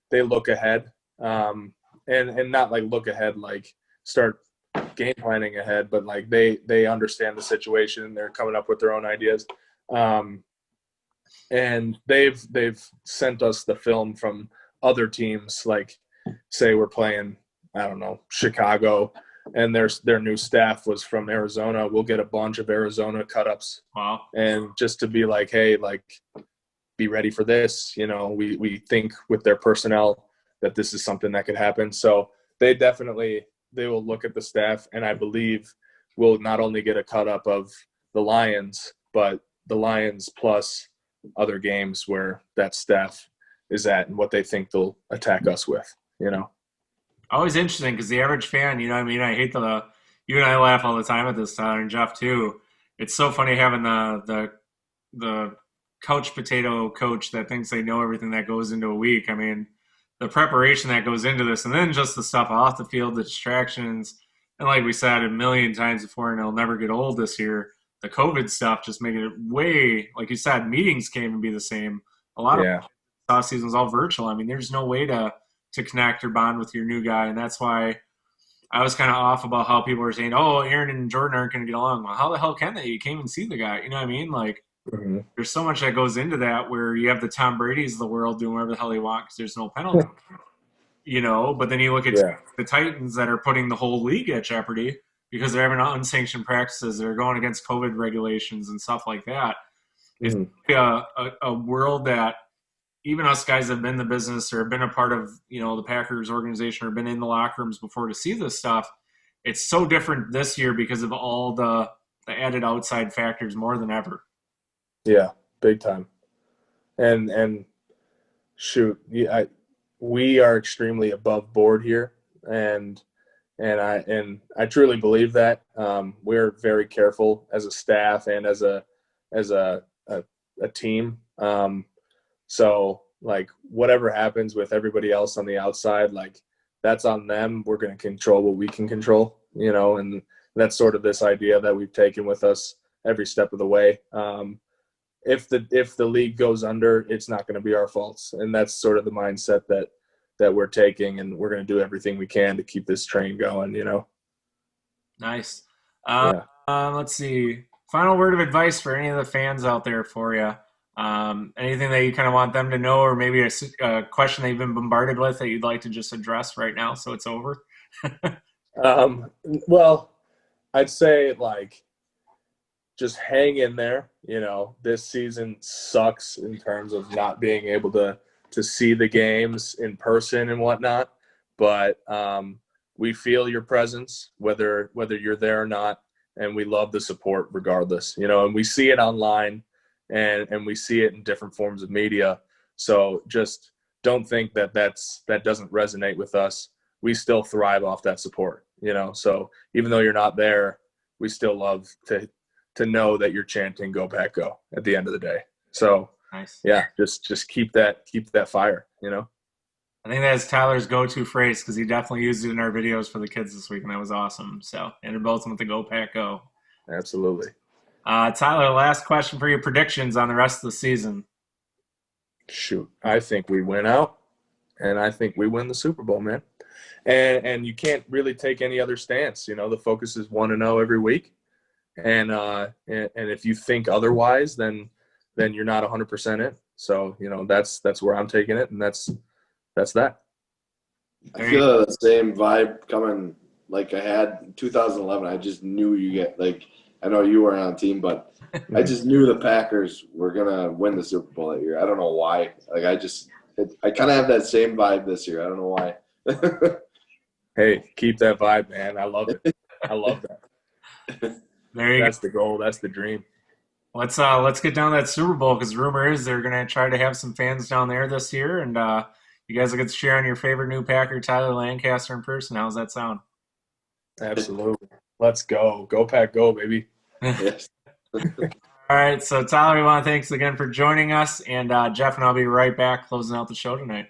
they look ahead, and not like look ahead, like start game planning ahead, but like they understand the situation. They're coming up with their own ideas. And they've sent us the film from other teams, like say we're playing, I don't know, Chicago, and their new staff was from Arizona. We'll get a bunch of Arizona cut-ups. Wow. And just to be like, hey, like, be ready for this. We think with their personnel that this is something that could happen. So they will look at the staff, and I believe we'll not only get a cut-up of the Lions, but the Lions plus other games where that staff is at and what they think they'll attack us with, Always interesting because the average fan, I mean, I hate you and I laugh all the time at this, Tyler, and Jeff too. It's so funny having the couch potato coach that thinks they know everything that goes into a week. I mean, the preparation that goes into this, and then just the stuff off the field, the distractions, and like we said a million times before, and it'll never get old this year. The COVID stuff just making it way, like you said, meetings can't even be the same. A lot of off seasons all virtual. I mean, there's no way to connect or bond with your new guy. And that's why I was kind of off about how people were saying, oh, Aaron and Jordan aren't going to get along. Well, how the hell can they? You can't even see the guy. You know what I mean? Like, There's so much that goes into that where you have the Tom Brady's of the world doing whatever the hell they want because there's no penalty. But then you look at the Titans that are putting the whole league at jeopardy because they're having unsanctioned practices. They're going against COVID regulations and stuff like that. It's a world that even us guys that have been in the business or have been a part of, the Packers organization or been in the locker rooms before to see this stuff, it's so different this year because of all the added outside factors more than ever. Yeah, big time. And shoot, we are extremely above board here, and I truly believe that. We're very careful as a staff and as a team. So like whatever happens with everybody else on the outside, like that's on them. We're going to control what we can control, and that's sort of this idea that we've taken with us every step of the way. If the league goes under, it's not going to be our faults. And that's sort of the mindset that we're taking, and we're going to do everything we can to keep this train going, Nice. Let's see. Final word of advice for any of the fans out there for you. Anything that you kind of want them to know, or maybe a question that you've been bombarded with that you'd like to just address right now so it's over? Well, I'd say like just hang in there. This season sucks in terms of not being able to see the games in person and whatnot, but we feel your presence whether you're there or not, and we love the support regardless. And we see it online. And we see it in different forms of media. So just don't think that doesn't resonate with us. we still thrive off that support, you know. So even though you're not there, we still love to know that you're chanting "Go Pack Go" at the end of the day. So Nice. yeah, just keep that fire, you know. I think that's Tyler's go-to phrase because he definitely used it in our videos for the kids this week, and that was awesome. So, ended both of them with the Go Pack Go. Absolutely. Tyler, last question for your predictions on the rest of the season. Shoot, I think we win out, and I think we win the Super Bowl, man. And you can't really take any other stance. You know, the focus is 1-0 every week, and if you think otherwise, then you're not 100% in. So you know that's where I'm taking it, and that's that. I feel the same vibe coming like I had in 2011. I just knew I know you weren't on the team, but I just knew the Packers were going to win the Super Bowl that year. I don't know why. Like I kind of have that same vibe this year. I don't know why. Hey, keep that vibe, man. I love it. I love that. There you That's go. the goal. That's the dream. Let's get down to that Super Bowl because rumor is they're going to try to have some fans down there this year, and you guys will get to share on your favorite new Packer, Tyler Lancaster, in person. How's that sound? Absolutely. Let's go. Go Pack Go, baby. Yes. All right, so Tyler, we want to thanks again for joining us, and Jeff and I'll be right back closing out the show tonight.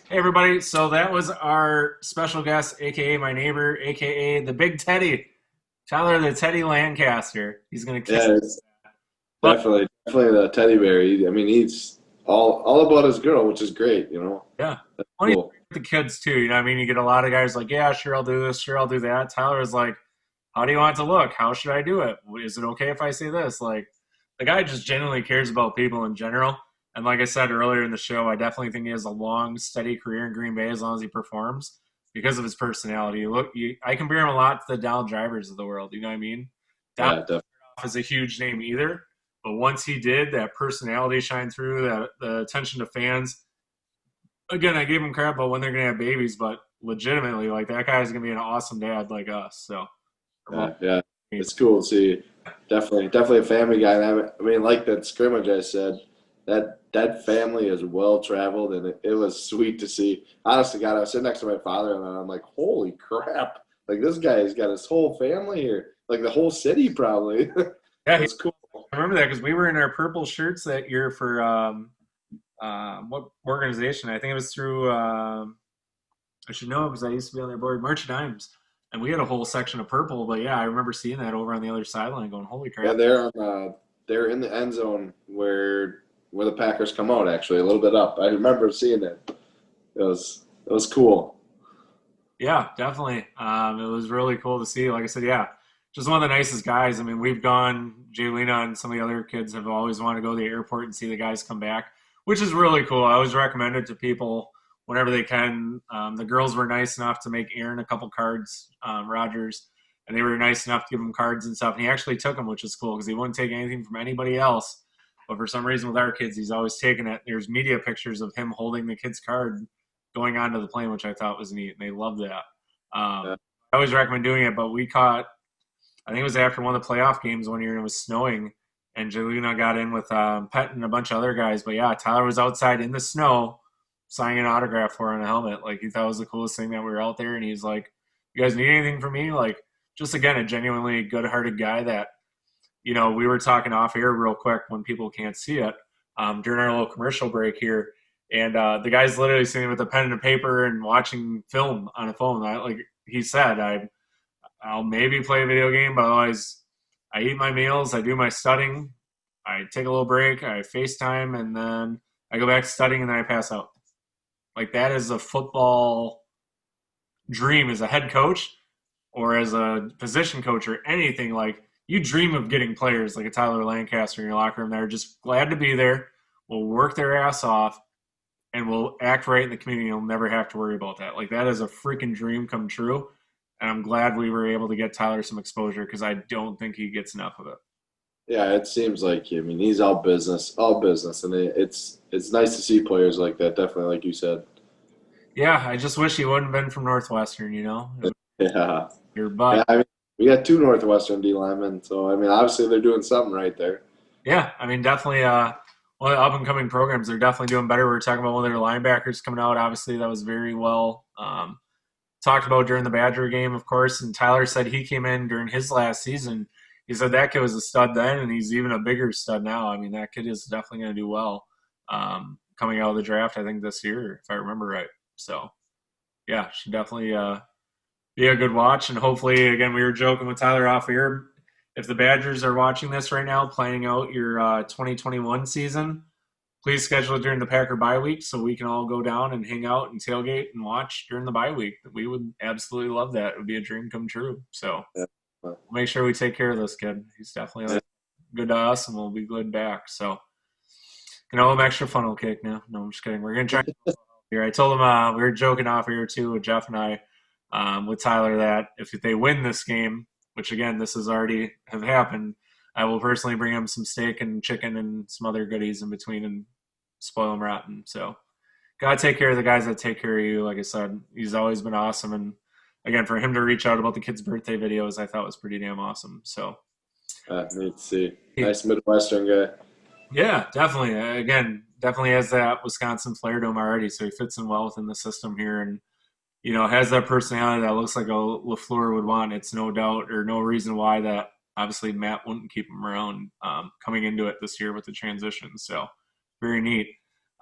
Hey, everybody. So that was our special guest, a.k.a. my neighbor, a.k.a. the Big Teddy, Tyler the Teddy Lancaster. He's going to kiss It's definitely the teddy bear. He's all about his girl, which is great, you know. Yeah. That's Funny cool. with the kids, too. You know what I mean? You get a lot of guys like, yeah, sure, I'll do this. Sure, I'll do that. Tyler is like, how do you want it to look? How should I do it? Is it okay if I say this? Like, the guy just genuinely cares about people in general. And like I said earlier in the show, I definitely think he has a long, steady career in Green Bay as long as he performs because of his personality. I compare him a lot to the Donald Drivers of the world. You know what I mean? Yeah, definitely. Is a huge name either, but once he did, that personality shined through, that the attention to fans. Again, I gave him crap about when they're going to have babies, but legitimately, like, that guy is going to be an awesome dad like us. So, Yeah. It's cool to see. Definitely a family guy. And I mean, like that scrimmage I said, that family is well traveled, and it was sweet to see. Honest to God, I was sitting next to my father, and I'm like, holy crap! Like, this guy's got his whole family here, like the whole city probably. yeah, It's cool. I remember that because we were in our purple shirts that year for what organization? I think it was through. I should know because I used to be on their board, March Dimes, and we had a whole section of purple. But yeah, I remember seeing that over on the other sideline, going, "Holy crap!" Yeah, they're in the end zone where the Packers come out. Actually, a little bit up. I remember seeing it. It was cool. Yeah, definitely. It was really cool to see. Like I said, yeah, just one of the nicest guys. I mean, we've gone, Jaylina and some of the other kids have always wanted to go to the airport and see the guys come back, which is really cool. I always recommend it to people whenever they can. The girls were nice enough to make Aaron a couple cards, Rogers, and they were nice enough to give him cards and stuff. And he actually took them, which is cool because he wouldn't take anything from anybody else. But for some reason with our kids, he's always taking it. There's media pictures of him holding the kid's card going onto the plane, which I thought was neat, and they loved that. I always recommend doing it, but we caught, I think it was after one of the playoff games one year, and it was snowing, and Jelena got in with Pet and a bunch of other guys. But yeah, Tyler was outside in the snow signing an autograph for her on a helmet. Like, he thought it was the coolest thing that we were out there, and he's like, you guys need anything from me? Like, just, again, a genuinely good-hearted guy that, you know, we were talking off air real quick when people can't see it during our little commercial break here. And the guy's literally sitting with a pen and a paper and watching film on a phone. Like he said, I'll maybe play a video game, but otherwise I eat my meals, I do my studying, I take a little break, I FaceTime, and then I go back to studying, and then I pass out. Like, that is a football dream as a head coach or as a position coach or anything. Like, you dream of getting players like a Tyler Lancaster in your locker room that are just glad to be there, will work their ass off, and will act right in the community. You'll never have to worry about that. Like, that is a freaking dream come true. And I'm glad we were able to get Tyler some exposure because I don't think he gets enough of it. Yeah, it seems like, I mean, he's all business, and it's nice to see players like that. Definitely, like you said. Yeah, I just wish he wouldn't have been from Northwestern, you know? Yeah. Your butt. Yeah, I mean, we got 2 Northwestern D linemen, so I mean, obviously they're doing something right there. Yeah, I mean, definitely one of the up-and-coming programs. They're definitely doing better. We were talking about one of their linebackers coming out. Obviously, that was very well talked about during the Badger game, of course. And Tyler said he came in during his last season. He said that kid was a stud then, and he's even a bigger stud now. I mean, that kid is definitely going to do well coming out of the draft, I think, this year, if I remember right. So, yeah, should definitely be a good watch. And hopefully, again, we were joking with Tyler off here. If the Badgers are watching this right now, planning out your 2021 season, please schedule it during the Packer bye week so we can all go down and hang out and tailgate and watch during the bye week. We would absolutely love that. It would be a dream come true. So we'll make sure we take care of this kid. He's definitely good to us, and we'll be good back. So, you know, I'm extra funnel cake now. No, I'm just kidding. We're going to try here. I told him we were joking off here too with Jeff and I with Tyler that if they win this game, which again, this has already have happened, I will personally bring him some steak and chicken and some other goodies in between and spoil him rotten. So gotta take care of the guys that take care of you. Like I said, he's always been awesome. And again, for him to reach out about the kids' birthday videos, I thought was pretty damn awesome. So Neat to see. Nice Midwestern guy. Yeah, definitely. Again, definitely has that Wisconsin flair to him already. So he fits in well within the system here and, you know, has that personality that looks like a LaFleur would want. It's no doubt or no reason why that obviously Matt wouldn't keep him around coming into it this year with the transition. So very neat.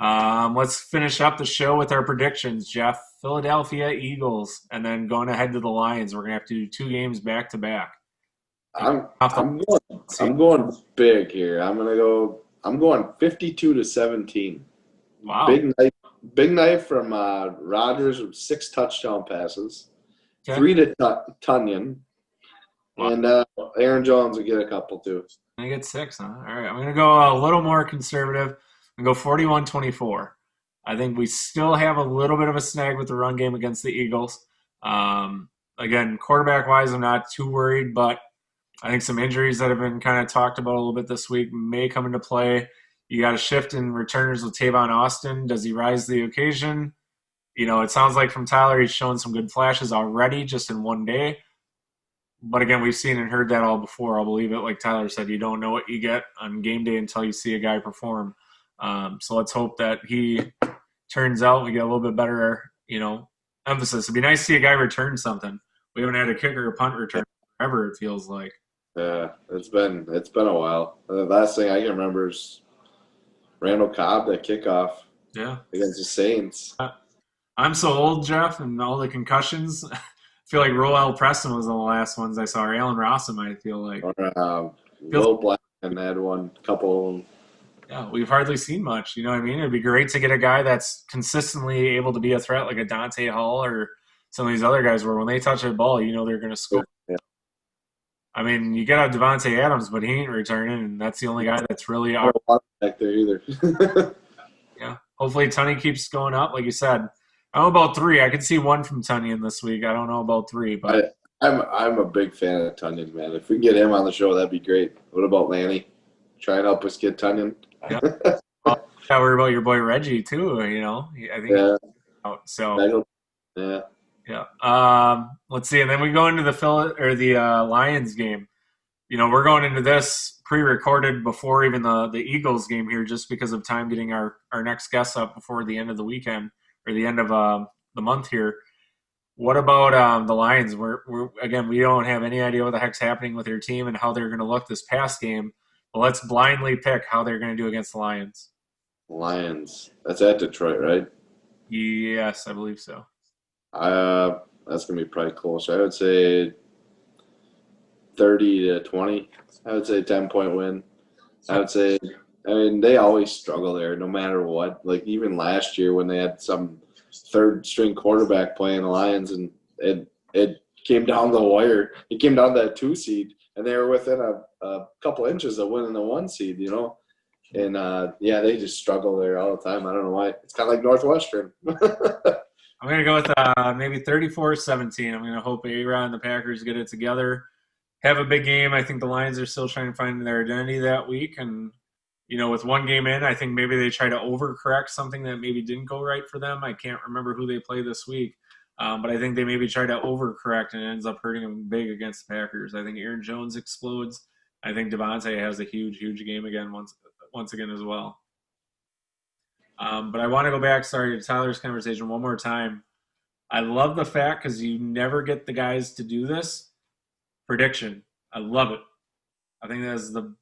Let's finish up the show with our predictions, Jeff. Philadelphia Eagles, and then going ahead to the Lions. We're going to have to do 2 games back to back. I'm going big here. I'm going 52-17. Wow. Big night from Rodgers with 6 touchdown passes, Okay. 3 to Tunyon, Wow. and Aaron Jones will get a couple too. I get 6, huh? All right. I'm going to go a little more conservative and go 41-24. I think we still have a little bit of a snag with the run game against the Eagles. Again, quarterback-wise, I'm not too worried, but I think some injuries that have been kind of talked about a little bit this week may come into play. You got a shift in returners with Tavon Austin. Does he rise to the occasion? You know, it sounds like from Tyler he's shown some good flashes already just in one day. But again, we've seen and heard that all before. I'll believe it. Like Tyler said, you don't know what you get on game day until you see a guy perform. So let's hope that he turns out. We get a little bit better, you know, emphasis. It'd be nice to see a guy return something. We haven't had a kicker or punt return forever, it feels like. Yeah, it's been a while. The last thing I can remember is Randall Cobb, that kickoff against the Saints. I'm so old, Jeff, and all the concussions. I feel like Roel Preston was one of the last ones I saw. Or Alan Rossum, I feel like. Will Blackman had one couple of them. Yeah, we've hardly seen much. You know what I mean? It'd be great to get a guy that's consistently able to be a threat like a Dante Hall or some of these other guys where when they touch a ball, you know they're going to score. Yeah. I mean, you got Devontae Adams, but he ain't returning, and that's the only guy that's really out. Back there either. Yeah. Hopefully Tunney keeps going up, like you said. I don't know about 3. I could see 1 from Tunyon this week. I don't know about 3, but I'm a big fan of Tunyon, man. If we can get him on the show, that'd be great. What about Lanny? Try and help us get Tunyon. Yeah. I worry about your boy Reggie too. You know, I think. Yeah. Out, so. Yeah. Yeah. Let's see, and then we go into the Lions game. You know, we're going into this pre-recorded before even the Eagles game here, just because of time getting our next guests up before the end of the weekend or the end of the month here. What about the Lions? We're again, we don't have any idea what the heck's happening with their team and how they're going to look this past game. But let's blindly pick how they're going to do against the Lions. Lions. That's at Detroit, right? Yes, I believe so. That's going to be probably close. I would say 30-20. I would say 10-point win. I would say I mean, they always struggle there no matter what. Like even last year when they had some third string quarterback playing the Lions and it came down the wire. It came down to that 2 seed and they were within a couple inches of winning the 1 seed, you know. And they just struggle there all the time. I don't know why. It's kind of like Northwestern. I'm going to go with maybe 34-17. I'm going to hope A-Rod and the Packers get it together, have a big game. I think the Lions are still trying to find their identity that week. And, you know, with 1 game in, I think maybe they try to overcorrect something that maybe didn't go right for them. I can't remember who they play this week. But I think they maybe try to overcorrect and it ends up hurting them big against the Packers. I think Aaron Jones explodes. I think Devontae has a huge, huge game again once again as well. But I want to go back, to Tyler's conversation one more time. I love the fact, because you never get the guys to do this, prediction. I love it. I think that's the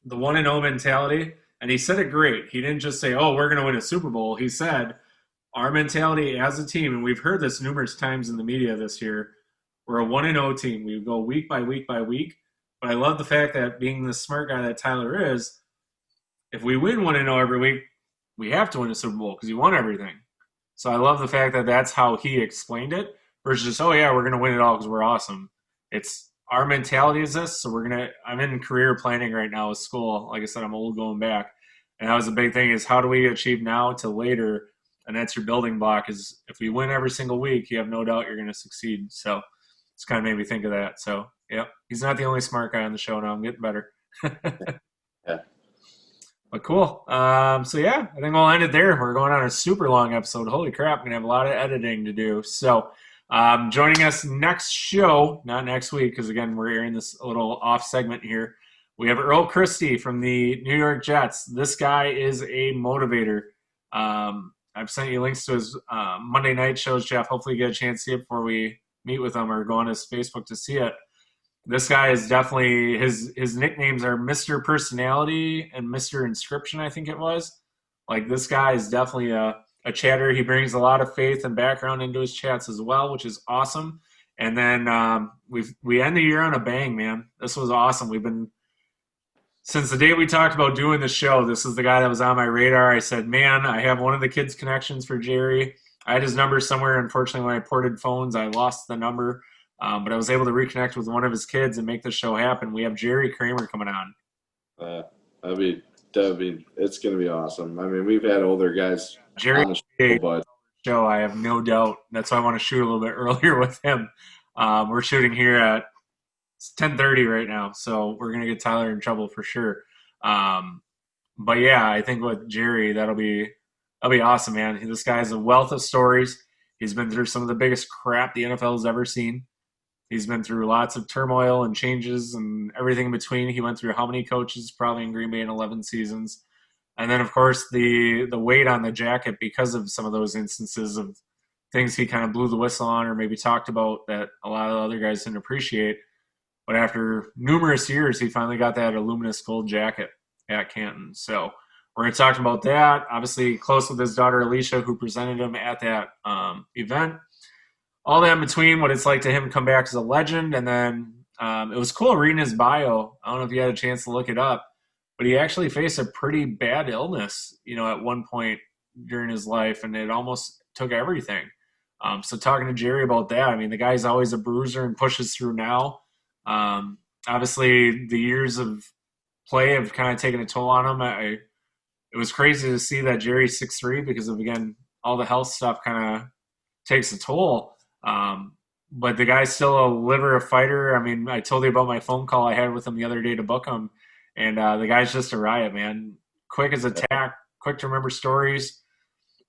1-0 mentality. And he said it great. He didn't just say, oh, we're going to win a Super Bowl. He said, our mentality as a team, and we've heard this numerous times in the media this year, we're a 1-0 team. We go week by week by week. But I love the fact that being the smart guy that Tyler is, if we win 1-0 every week, we have to win a Super Bowl because you won everything. So I love the fact that that's how he explained it versus just, oh, yeah, we're going to win it all because we're awesome. It's our mentality is this, so I'm in career planning right now with school. Like I said, I'm old going back. And that was a big thing is how do we achieve now to later? And that's your building block is if we win every single week, you have no doubt you're going to succeed. So it's kind of made me think of that. So, yeah, he's not the only smart guy on the show now. I'm getting better. Yeah. But cool. I think we'll end it there. We're going on a super long episode. Holy crap, we're going to have a lot of editing to do. So joining us next show, not next week, because, again, we're airing this a little off segment here. We have Earl Christie from the New York Jets. This guy is a motivator. I've sent you links to his Monday night shows, Jeff. Hopefully you get a chance to see it before we meet with him or go on his Facebook to see it. This guy is definitely his nicknames are Mr. Personality and Mr. Inscription, I think it was. Like this guy is definitely a chatter. He brings a lot of faith and background into his chats as well, which is awesome. And then we end the year on a bang, man. This was awesome. We've been since the day we talked about doing the show, this is the guy that was on my radar. I said, man, I have one of the kids' connections for Jerry. I had his number somewhere. Unfortunately, when I ported phones, I lost the number. But I was able to reconnect with one of his kids and make the show happen. We have Jerry Kramer coming on. It's going to be awesome. I mean, we've had older guys Jerry on the show, I have no doubt. That's why I want to shoot a little bit earlier with him. We're shooting here at 10:30 right now, so we're going to get Tyler in trouble for sure. But yeah, I think with Jerry, that'll be awesome, man. This guy's a wealth of stories. He's been through some of the biggest crap the NFL has ever seen. He's been through lots of turmoil and changes and everything in between. He went through how many coaches? Probably in Green Bay in 11 seasons. And then, of course, the weight on the jacket because of some of those instances of things he kind of blew the whistle on or maybe talked about that a lot of other guys didn't appreciate. But after numerous years, he finally got that luminous gold jacket at Canton. So we're going to talk about that. Obviously, close with his daughter, Alicia, who presented him at that event. All that in between, what it's like to him come back as a legend. And then it was cool reading his bio. I don't know if you had a chance to look it up, but he actually faced a pretty bad illness, at one point during his life, and it almost took everything. So talking to Jerry about that, I mean, the guy's always a bruiser and pushes through now. Obviously, the years of play have kind of taken a toll on him. It was crazy to see that Jerry's 6'3" because of, again, all the health stuff kind of takes a toll. But the guy's still a liver of fighter. I mean, I told you about my phone call I had with him the other day to book him, and the guy's just a riot, man. Quick as a tack, quick to remember stories.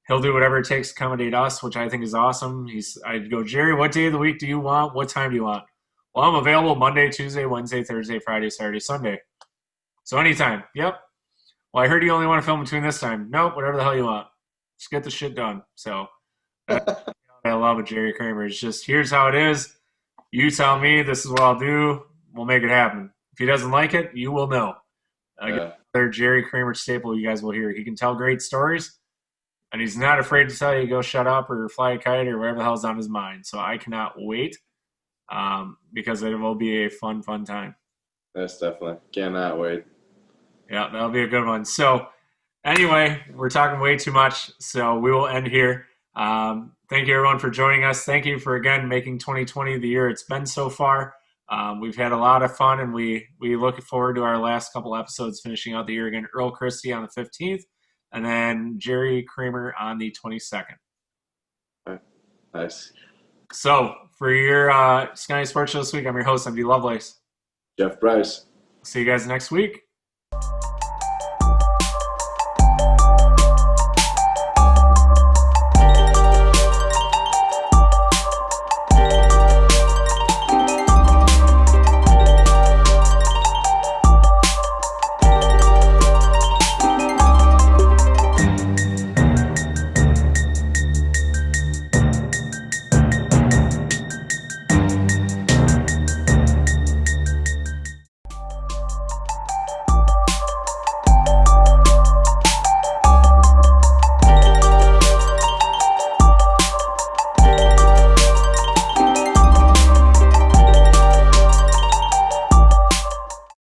He'll do whatever it takes to accommodate us, which I think is awesome. I'd go, Jerry, what day of the week do you want? What time do you want? Well, I'm available Monday, Tuesday, Wednesday, Thursday, Friday, Saturday, Sunday. So anytime. Yep. Well, I heard you only want to film between this time. Nope, whatever the hell you want. Just get the shit done. So I love it, Jerry Kramer. It's just, here's how it is. You tell me this is what I'll do. We'll make it happen. If he doesn't like it, you will know. Another Jerry Kramer staple you guys will hear. He can tell great stories, and he's not afraid to tell you go shut up or fly a kite or whatever the hell's on his mind. So I cannot wait because it will be a fun time. That's definitely. Cannot wait. Yeah, that'll be a good one. So anyway, we're talking way too much, so we will end here. Thank you, everyone, for joining us. Thank you for, again, making 2020 the year it's been so far. We've had a lot of fun, and we look forward to our last couple episodes finishing out the year again. Earl Christie on the 15th, and then Jerry Kramer on the 22nd. Nice. So for your Sconni Sports Show this week, I'm your host, MD Lovelace. Jeff Bryce. See you guys next week.